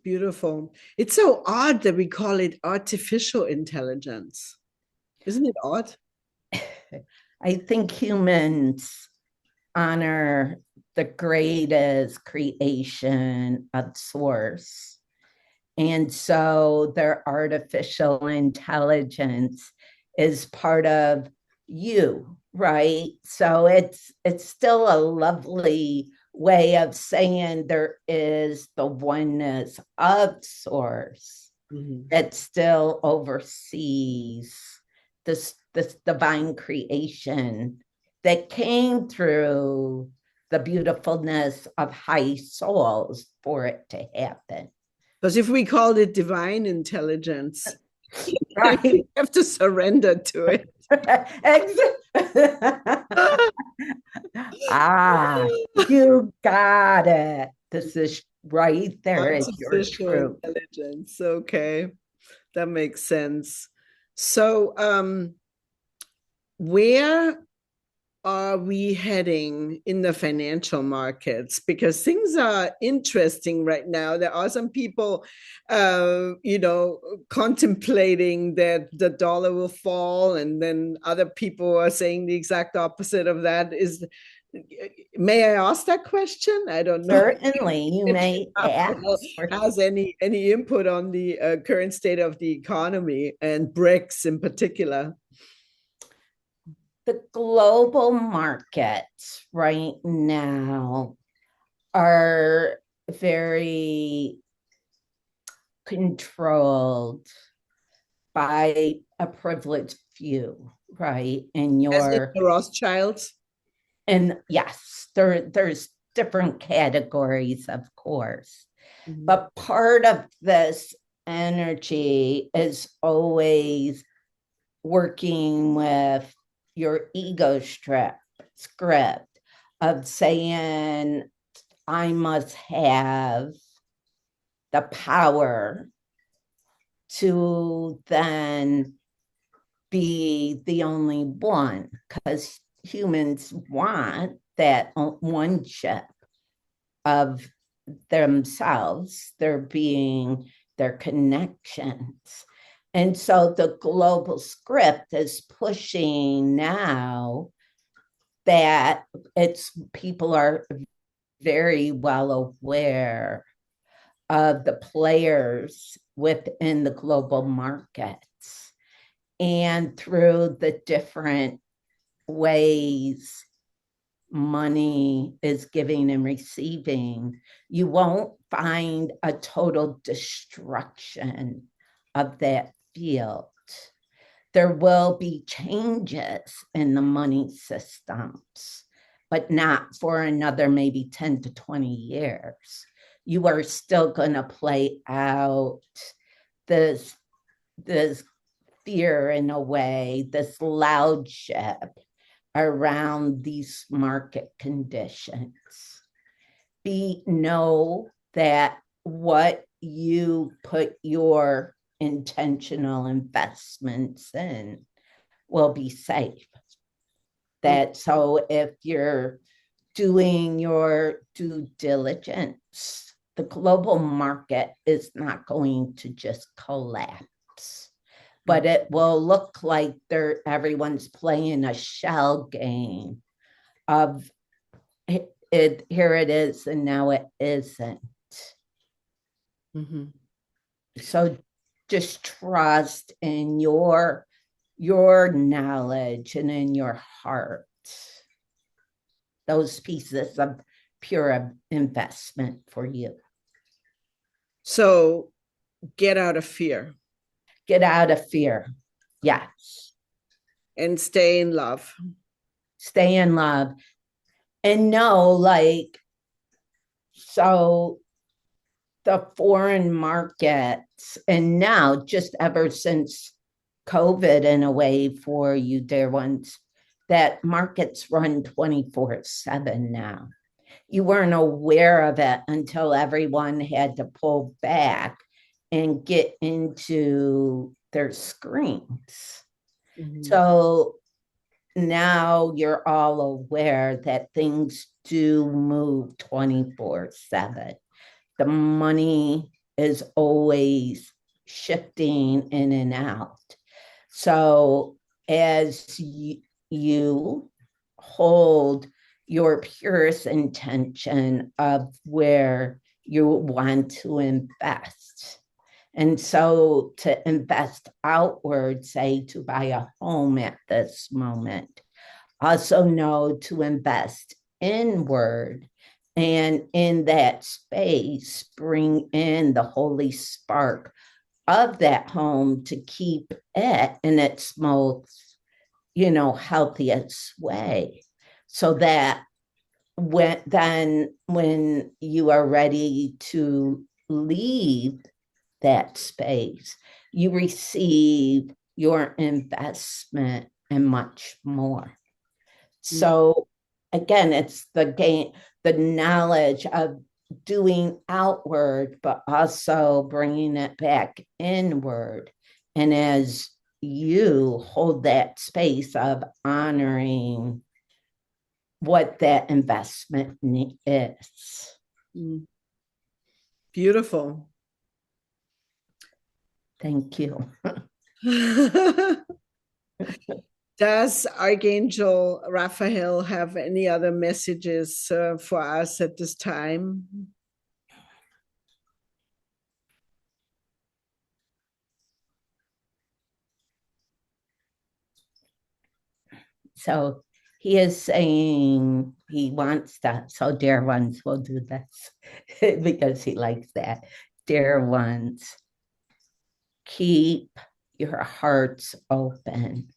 S1: Beautiful. It's so odd that we call it artificial intelligence. Isn't it odd?
S2: I think humans honor the greatest creation of source. And so their artificial intelligence is part of you, right? So it's still a lovely way of saying there is the oneness of source that still oversees this divine creation that came through the beautifulness of high souls for it to happen.
S1: Because if we called it divine intelligence,
S2: Right.
S1: we have to surrender to it.
S2: You got it. This is right there. It's your
S1: Artificial
S2: truth.
S1: intelligence. Okay, that makes sense. So, where are we heading in the financial markets? Because things are interesting right now. There are some people, contemplating that the dollar will fall, and then other people are saying the exact opposite of that. May I ask that question? I don't know.
S2: Certainly, you may ask.
S1: Has any input on the current state of the economy and BRICS in particular?
S2: The global markets right now are very controlled by a privileged few, right? And
S1: the Rothschilds.
S2: And yes, there's different categories, of course. But part of this energy is always working with your ego script of saying, I must have the power to then be the only one, because humans want that one-ship of themselves, their being, their connections. And so the global script is pushing now that people are very well aware of the players within the global markets, and through the different ways money is giving and receiving, you won't find a total destruction of that field. There will be changes in the money systems, but not for another maybe 10 to 20 years. You are still going to play out this fear in a way, this loudship around these market conditions. Know that what you put your intentional investments in will be safe. That so if you're doing your due diligence, the global market is not going to just collapse, but it will look like everyone's playing a shell game of it. Here it is, and now it isn't. So just trust in your knowledge and in your heart. Those pieces of pure investment for you.
S1: So get out of fear.
S2: Get out of fear. Yes.
S1: And stay in love.
S2: Stay in love. And know, like, so the foreign markets, and now just ever since COVID, in a way, for you dear ones, that markets run 24/7 now. You weren't aware of it until everyone had to pull back and get into their screens. So now you're all aware that things do move 24/7. The money is always shifting in and out. So as you hold your purest intention of where you want to invest. And so to invest outward, say to buy a home at this moment, also know to invest inward, and in that space, bring in the holy spark of that home to keep it in its most, healthiest way. So that when you are ready to leave that space, you receive your investment and much more. So again, it's the knowledge of doing outward, but also bringing it back inward. And as you hold that space of honoring what that investment is.
S1: Beautiful.
S2: Thank you.
S1: Does Archangel Raphael have any other messages for us at this time?
S2: So he is saying he wants that. So dear ones, will do this because he likes that. Dear ones, keep your hearts open.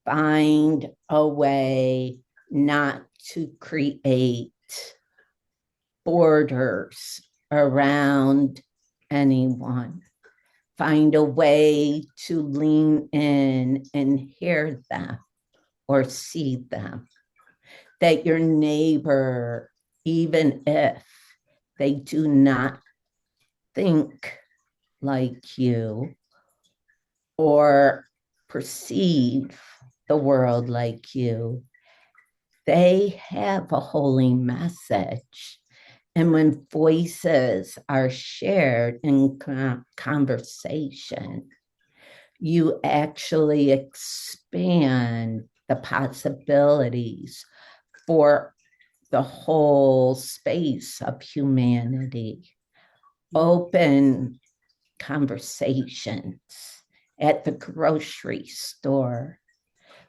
S2: Find a way not to create borders around anyone. Find a way to lean in and hear them or see them. That your neighbor, even if they do not think like you or perceive the world like you, they have a holy message. And when voices are shared in conversation, you actually expand the possibilities for the whole space of humanity. Open conversations at the grocery store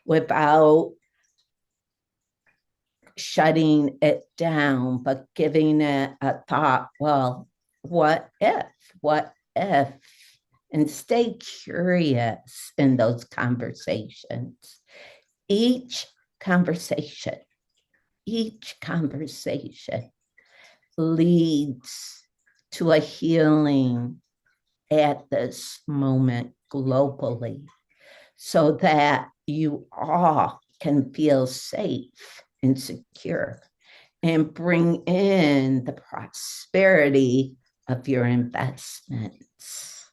S2: without shutting it down, but giving it a thought. Well, what if? What if? And stay curious in those conversations. Each conversation leads to a healing at this moment globally, so that you all can feel safe and secure and bring in the prosperity of your investments.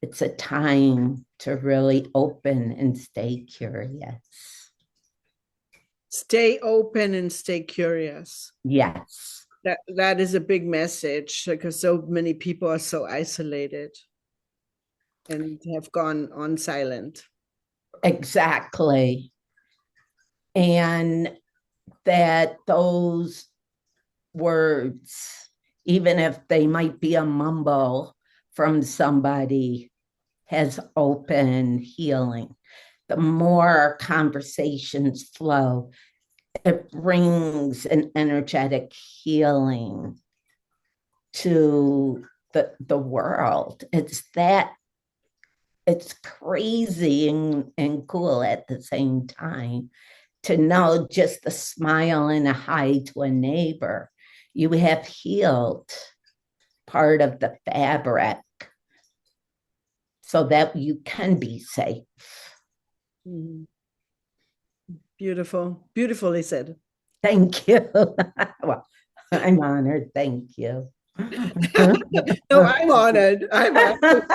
S2: It's a time to really open and stay curious.
S1: Stay open and stay curious.
S2: Yes.
S1: That is a big message, because so many people are so isolated and have gone on silent.
S2: Exactly. And that those words, even if they might be a mumble from somebody, has open healing. The more conversations flow, it brings an energetic healing to the world. It's crazy and cool at the same time to know just the smile and a hi to a neighbor. You have healed part of the fabric so that you can be safe.
S1: Mm-hmm. Beautiful. Beautifully said.
S2: Thank you. Well, I'm honored. Thank you.
S1: No, I'm honored. I'm honored.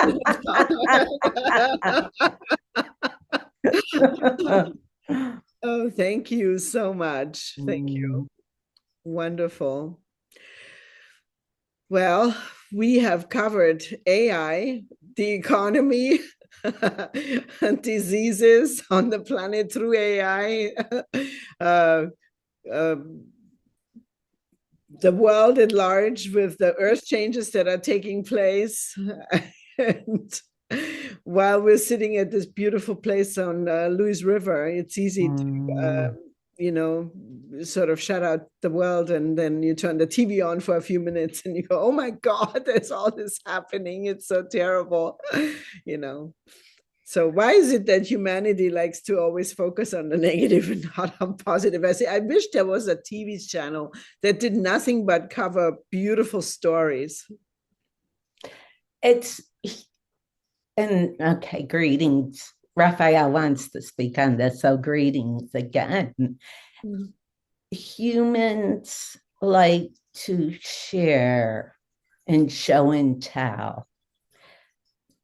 S1: Oh, thank you so much. Thank you. Wonderful. Well, we have covered AI, the economy, and diseases on the planet through AI, um, the world at large with the earth changes that are taking place. And while we're sitting at this beautiful place on Louis River, it's easy to, sort of shut out the world, and then you turn the TV on for a few minutes and you go, oh my God, there's all this happening. It's so terrible, you know. So why is it that humanity likes to always focus on the negative and not on positive? I wish there was a TV channel that did nothing but cover beautiful stories.
S2: Okay, greetings. Raphael wants to speak on this, so greetings again. Mm-hmm. Humans like to share and show and tell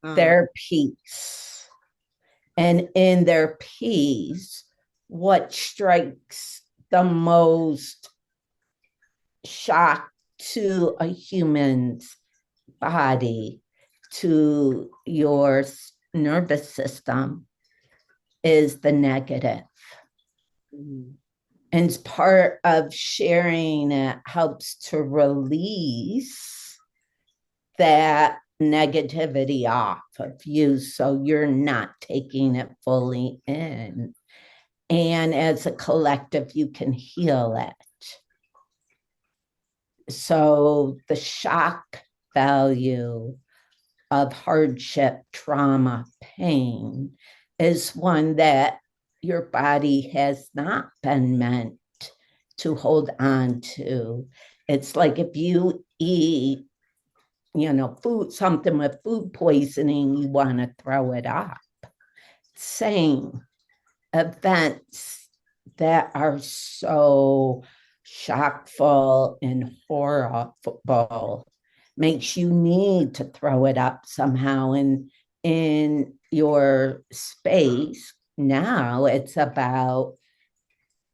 S2: their peace. And in their peace, what strikes the most shock to a human's body, to your nervous system, is the negative. Mm-hmm. And part of sharing it helps to release that negativity off of you, so you're not taking it fully in. And as a collective, you can heal it. So the shock value of hardship, trauma, pain is one that your body has not been meant to hold on to. It's like if you eat, something with food poisoning, you want to throw it up. Same. Events that are so shockful and horrible makes you need to throw it up somehow. And in your space now, it's about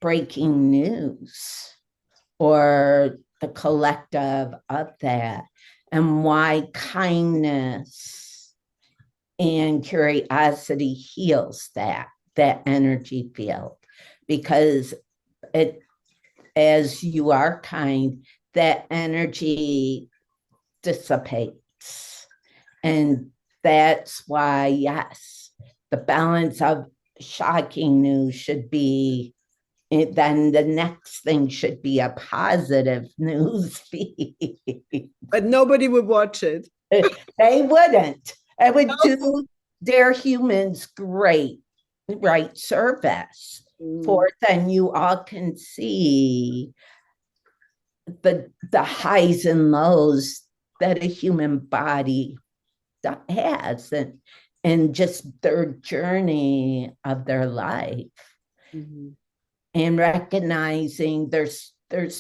S2: breaking news or the collective of that, and why kindness and curiosity heals that energy field. Because as you are kind, that energy dissipates. And that's why, yes, the balance of shocking news should be, then the next thing should be a positive news feed.
S1: But nobody would watch it.
S2: They wouldn't. It would do their humans great, right, service. For then you all can see the highs and lows that a human body has, and just their journey of their life. Mm-hmm. And recognizing there's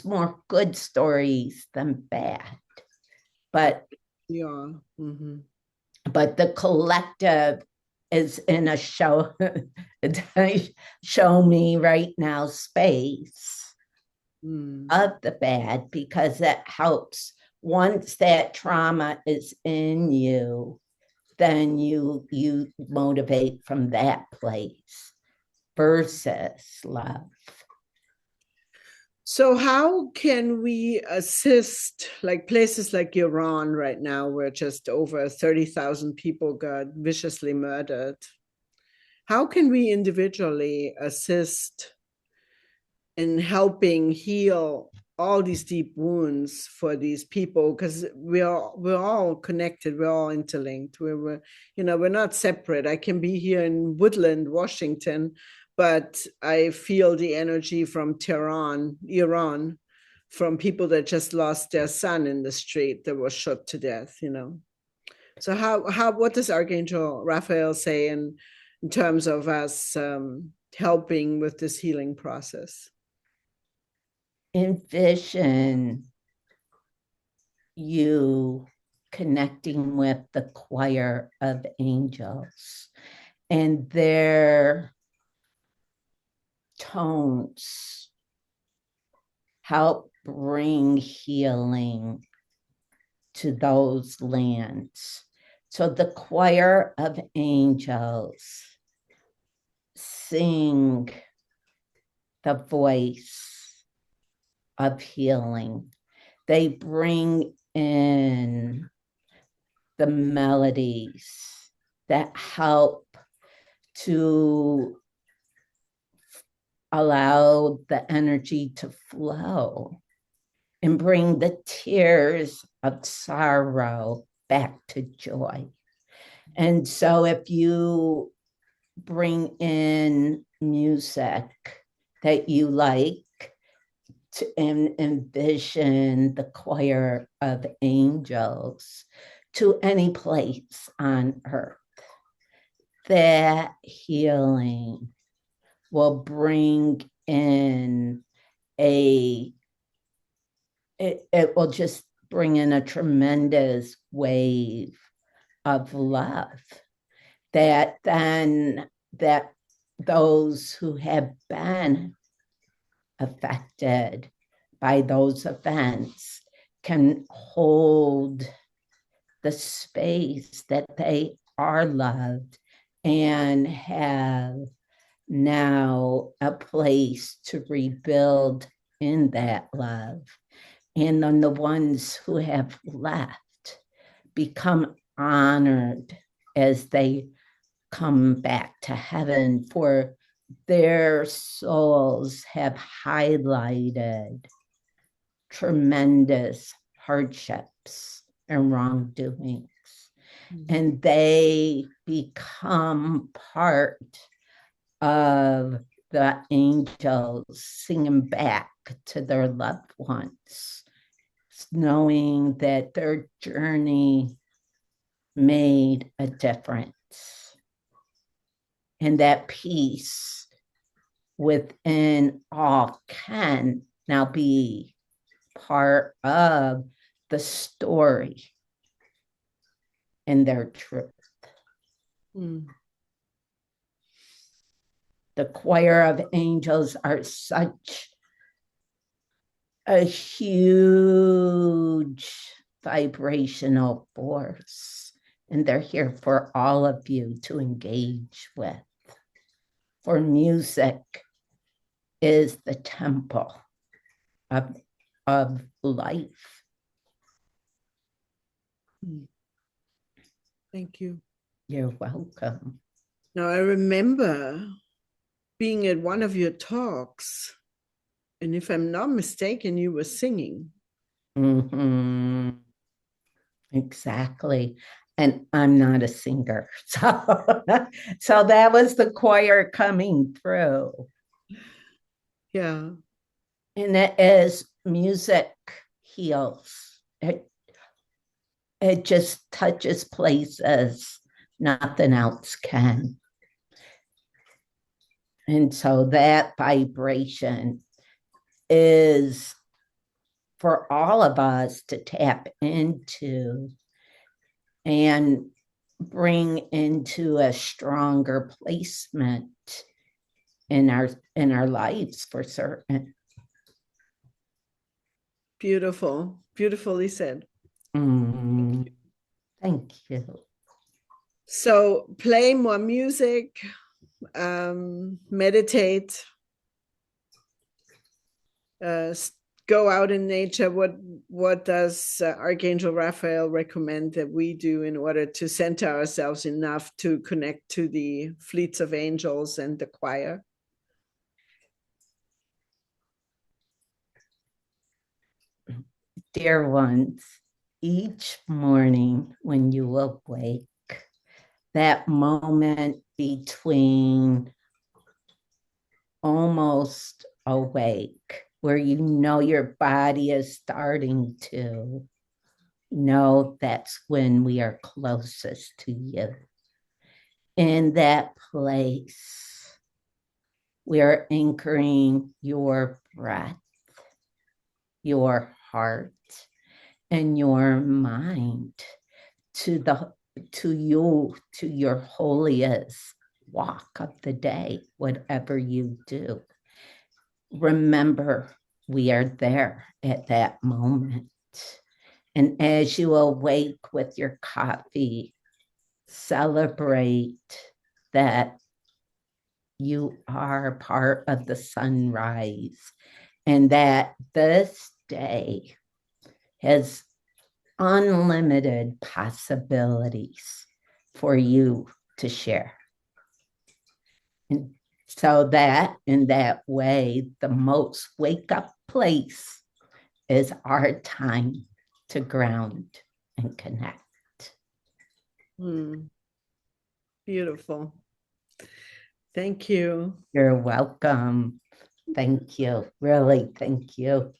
S2: more good stories than bad. But
S1: yeah. Mm-hmm.
S2: But the collective is in a show me right now space of the bad, because it helps. Once that trauma is in you, then you motivate from that place versus love.
S1: So how can we assist, like places like Iran right now, where just over 30,000 people got viciously murdered? How can we individually assist in helping heal all these deep wounds for these people? Because we're all connected, we're all interlinked. We're not separate. I can be here in Woodland, Washington, but I feel the energy from Tehran, Iran, from people that just lost their son in the street that was shot to death. So what does Archangel Raphael say in terms of us helping with this healing process?
S2: Envision you connecting with the choir of angels, and their tones help bring healing to those lands. So the choir of angels sing the voice of healing. They bring in the melodies that help to allow the energy to flow and bring the tears of sorrow back to joy. And so if you bring in music that you like to envision the choir of angels to any place on earth, that healing will bring in it will just bring in a tremendous wave of love that those who have been affected by those events can hold the space that they are loved and have now a place to rebuild in that love. And then the ones who have left become honored as they come back to heaven, for their souls have highlighted tremendous hardships and wrongdoings. And they become part of the angels singing back to their loved ones, knowing that their journey made a difference. And that peace within all can now be part of the story and their truth. Mm. The choir of angels are such a huge vibrational force, and they're here for all of you to engage with. For music is the temple of life.
S1: Thank you.
S2: You're welcome.
S1: Now, I remember being at one of your talks, and if I'm not mistaken, you were singing.
S2: Mm-hmm. Exactly. And I'm not a singer. So that was the choir coming through.
S1: Yeah.
S2: And it is music heals. It just touches places nothing else can. And so that vibration is for all of us to tap into and bring into a stronger placement in our lives, for certain.
S1: Beautiful. Beautifully said.
S2: Thank you.
S1: So play more music, meditate, go out in nature. What does Archangel Raphael recommend that we do in order to center ourselves enough to connect to the fleets of angels and the choir?
S2: Dear ones, each morning when you awake, that moment between almost awake, where you know your body is starting to know, that's when we are closest to you. In that place, we are anchoring your breath, your heart, and your mind to your holiest walk of the day, whatever you do. Remember, we are there at that moment. And as you awake with your coffee, celebrate that you are part of the sunrise and that this day has unlimited possibilities for you to share. And so that in that way, the most wake up place is our time to ground and connect.
S1: Beautiful. Thank you.
S2: You're welcome. Thank you. Really, thank you.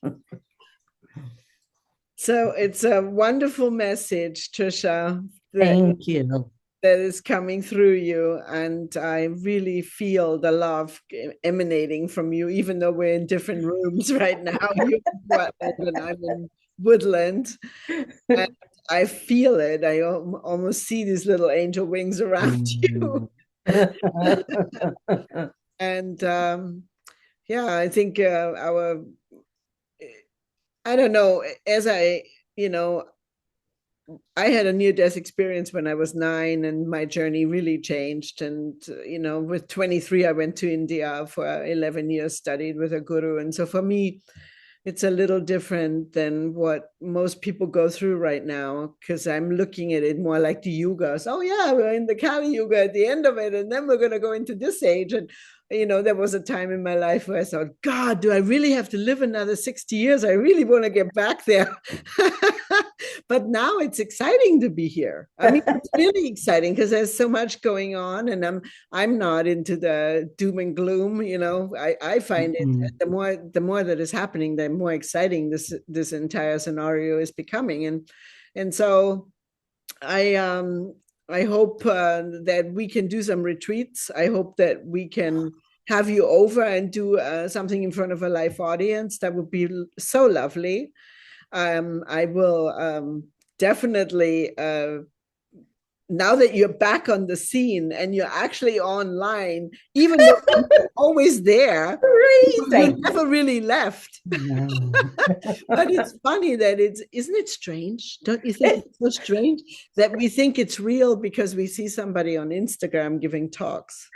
S1: So it's a wonderful message, Trisha.
S2: Thank you.
S1: That is coming through you. And I really feel the love emanating from you, even though we're in different rooms right now. You're in Portland and I'm in Woodland. And I feel it. I almost see these little angel wings around you. And yeah, I think I don't know, as I had a near-death experience when I was 9, and my journey really changed. And, with 23, I went to India for 11 years, studied with a guru. And so for me, it's a little different than what most people go through right now, because I'm looking at it more like the yugas. Oh, yeah, we're in the Kali Yuga at the end of it, and then we're going to go into this age. And there was a time in my life where I thought, God, do I really have to live another 60 years? I really want to get back there. But now it's exciting to be here. I mean, it's really exciting because there's so much going on, and I'm not into the doom and gloom. I find it the more that is happening, the more exciting this entire scenario is becoming. And so I hope that we can do some retreats. I hope that we can have you over and do something in front of a live audience. That would be so lovely. I will definitely, now that you're back on the scene and you're actually online, even though you're always there, you never really left. But it's funny that isn't it strange? Don't you think it's so strange that we think it's real because we see somebody on Instagram giving talks?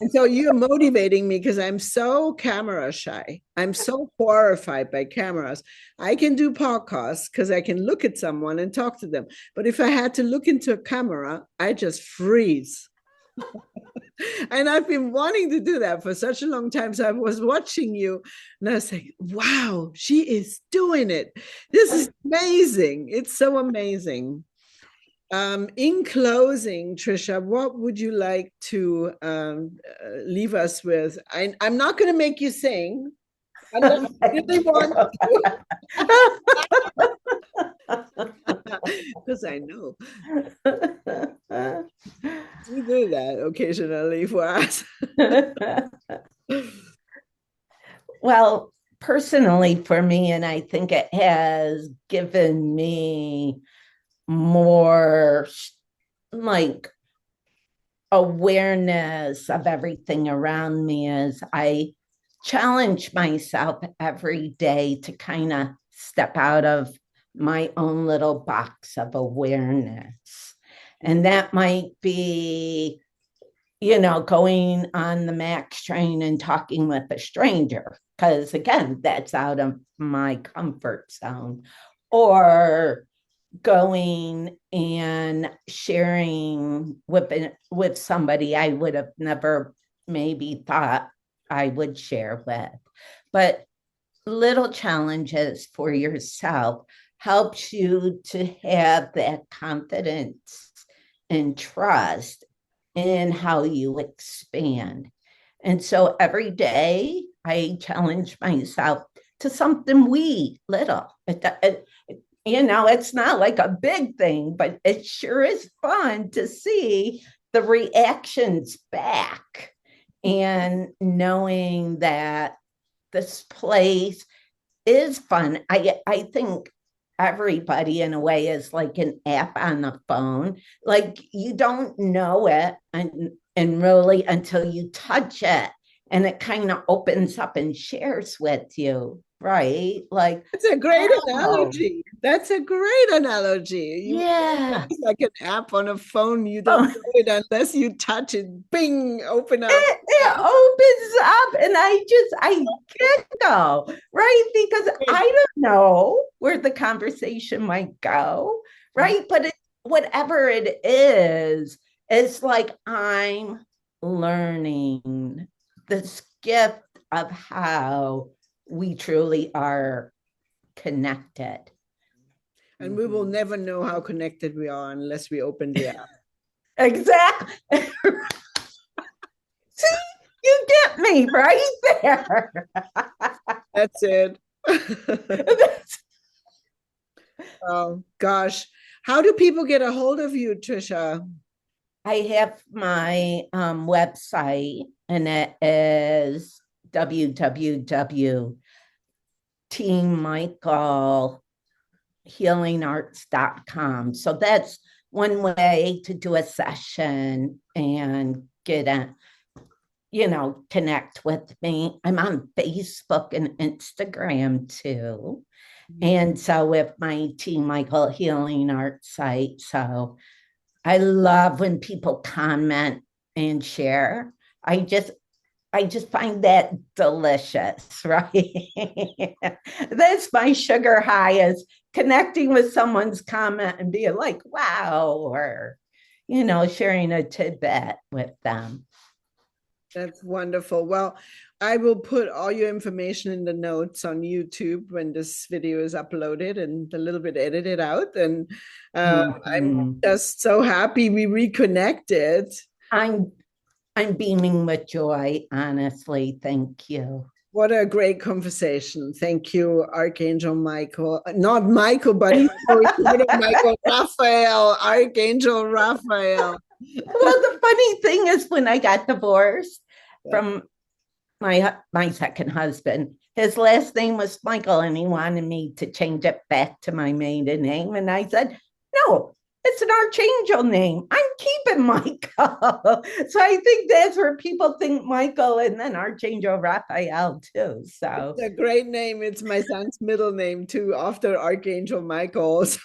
S1: And so you're motivating me because I'm so camera shy. I'm so horrified by cameras. I can do podcasts because I can look at someone and talk to them. But if I had to look into a camera, I just freeze. And I've been wanting to do that for such a long time. So I was watching you and I was like, wow, she is doing it. This is amazing. It's so amazing. In closing, Trisha, what would you like to leave us with? I'm not going to make you sing. I really want to. Because I know. You do that occasionally for us.
S2: Well, personally for me, and I think it has given me more like awareness of everything around me, as I challenge myself every day to kind of step out of my own little box of awareness. And that might be, going on the MAX train and talking with a stranger, because again, that's out of my comfort zone. Or going and sharing with somebody I would have never maybe thought I would share with. But little challenges for yourself helps you to have that confidence and trust in how you expand. And so every day I challenge myself to something wee little. It's not like a big thing, but it sure is fun to see the reactions back and knowing that this place is fun. I think everybody in a way is like an app on the phone. Like you don't know it and really until you touch it and it kind of opens up and shares with you. right? Like,
S1: That's a great
S2: wow.
S1: analogy. That's a great analogy.
S2: Yeah.
S1: It's like an app on a phone. You don't
S2: Oh,
S1: know it unless you touch it. Bing, open up.
S2: it opens up and I giggle, right? Because I don't know where the conversation might go, right? But whatever it is, it's like I'm learning this gift of how we truly are connected.
S1: And we will never know how connected we are unless we open the app.
S2: Exactly. See, you get me right there.
S1: That's it. Oh, gosh. How do people get a hold of you, Trisha?
S2: I have my website, and it is www.teammichaelhealingarts.com. So that's one way to do a session and get connect with me. I'm on Facebook and Instagram too. And so with my Team Michael Healing Arts site. So I love when people comment and share. I just find that delicious, right? That's my sugar high, is connecting with someone's comment and being like, wow, or sharing a tidbit with them.
S1: That's wonderful. Well, I will put all your information in the notes on YouTube when this video is uploaded and a little bit edited out. And I'm just so happy we reconnected.
S2: I'm beaming with joy, honestly. Thank you.
S1: What a great conversation. Thank you, Archangel Michael. Not Michael, but he's Michael Raphael, Archangel Raphael.
S2: Well, the funny thing is, when I got divorced from my second husband, his last name was Michael, and he wanted me to change it back to my maiden name. And I said, no, it's an archangel name. I'm keeping Michael. So I think that's where people think Michael, and then Archangel Raphael too. So
S1: it's a great name. It's my son's middle name too, after Archangel Michael. So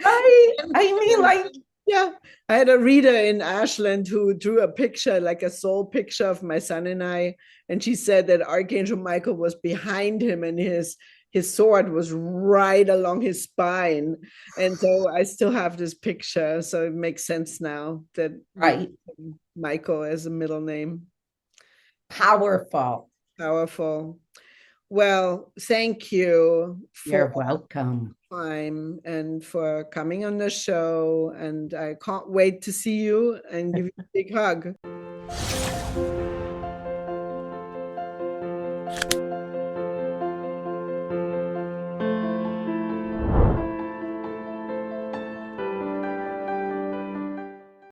S2: I mean, like,
S1: yeah, I had a reader in Ashland who drew a picture, like a soul picture of my son and I, and she said that Archangel Michael was behind him and his sword was right along his spine. And so I still have this picture, so it makes sense now that
S2: right,
S1: Michael as a middle name.
S2: Powerful.
S1: Well, thank you
S2: You're
S1: for
S2: welcome.
S1: time and for coming on the show. And I can't wait to see you and give you a big hug.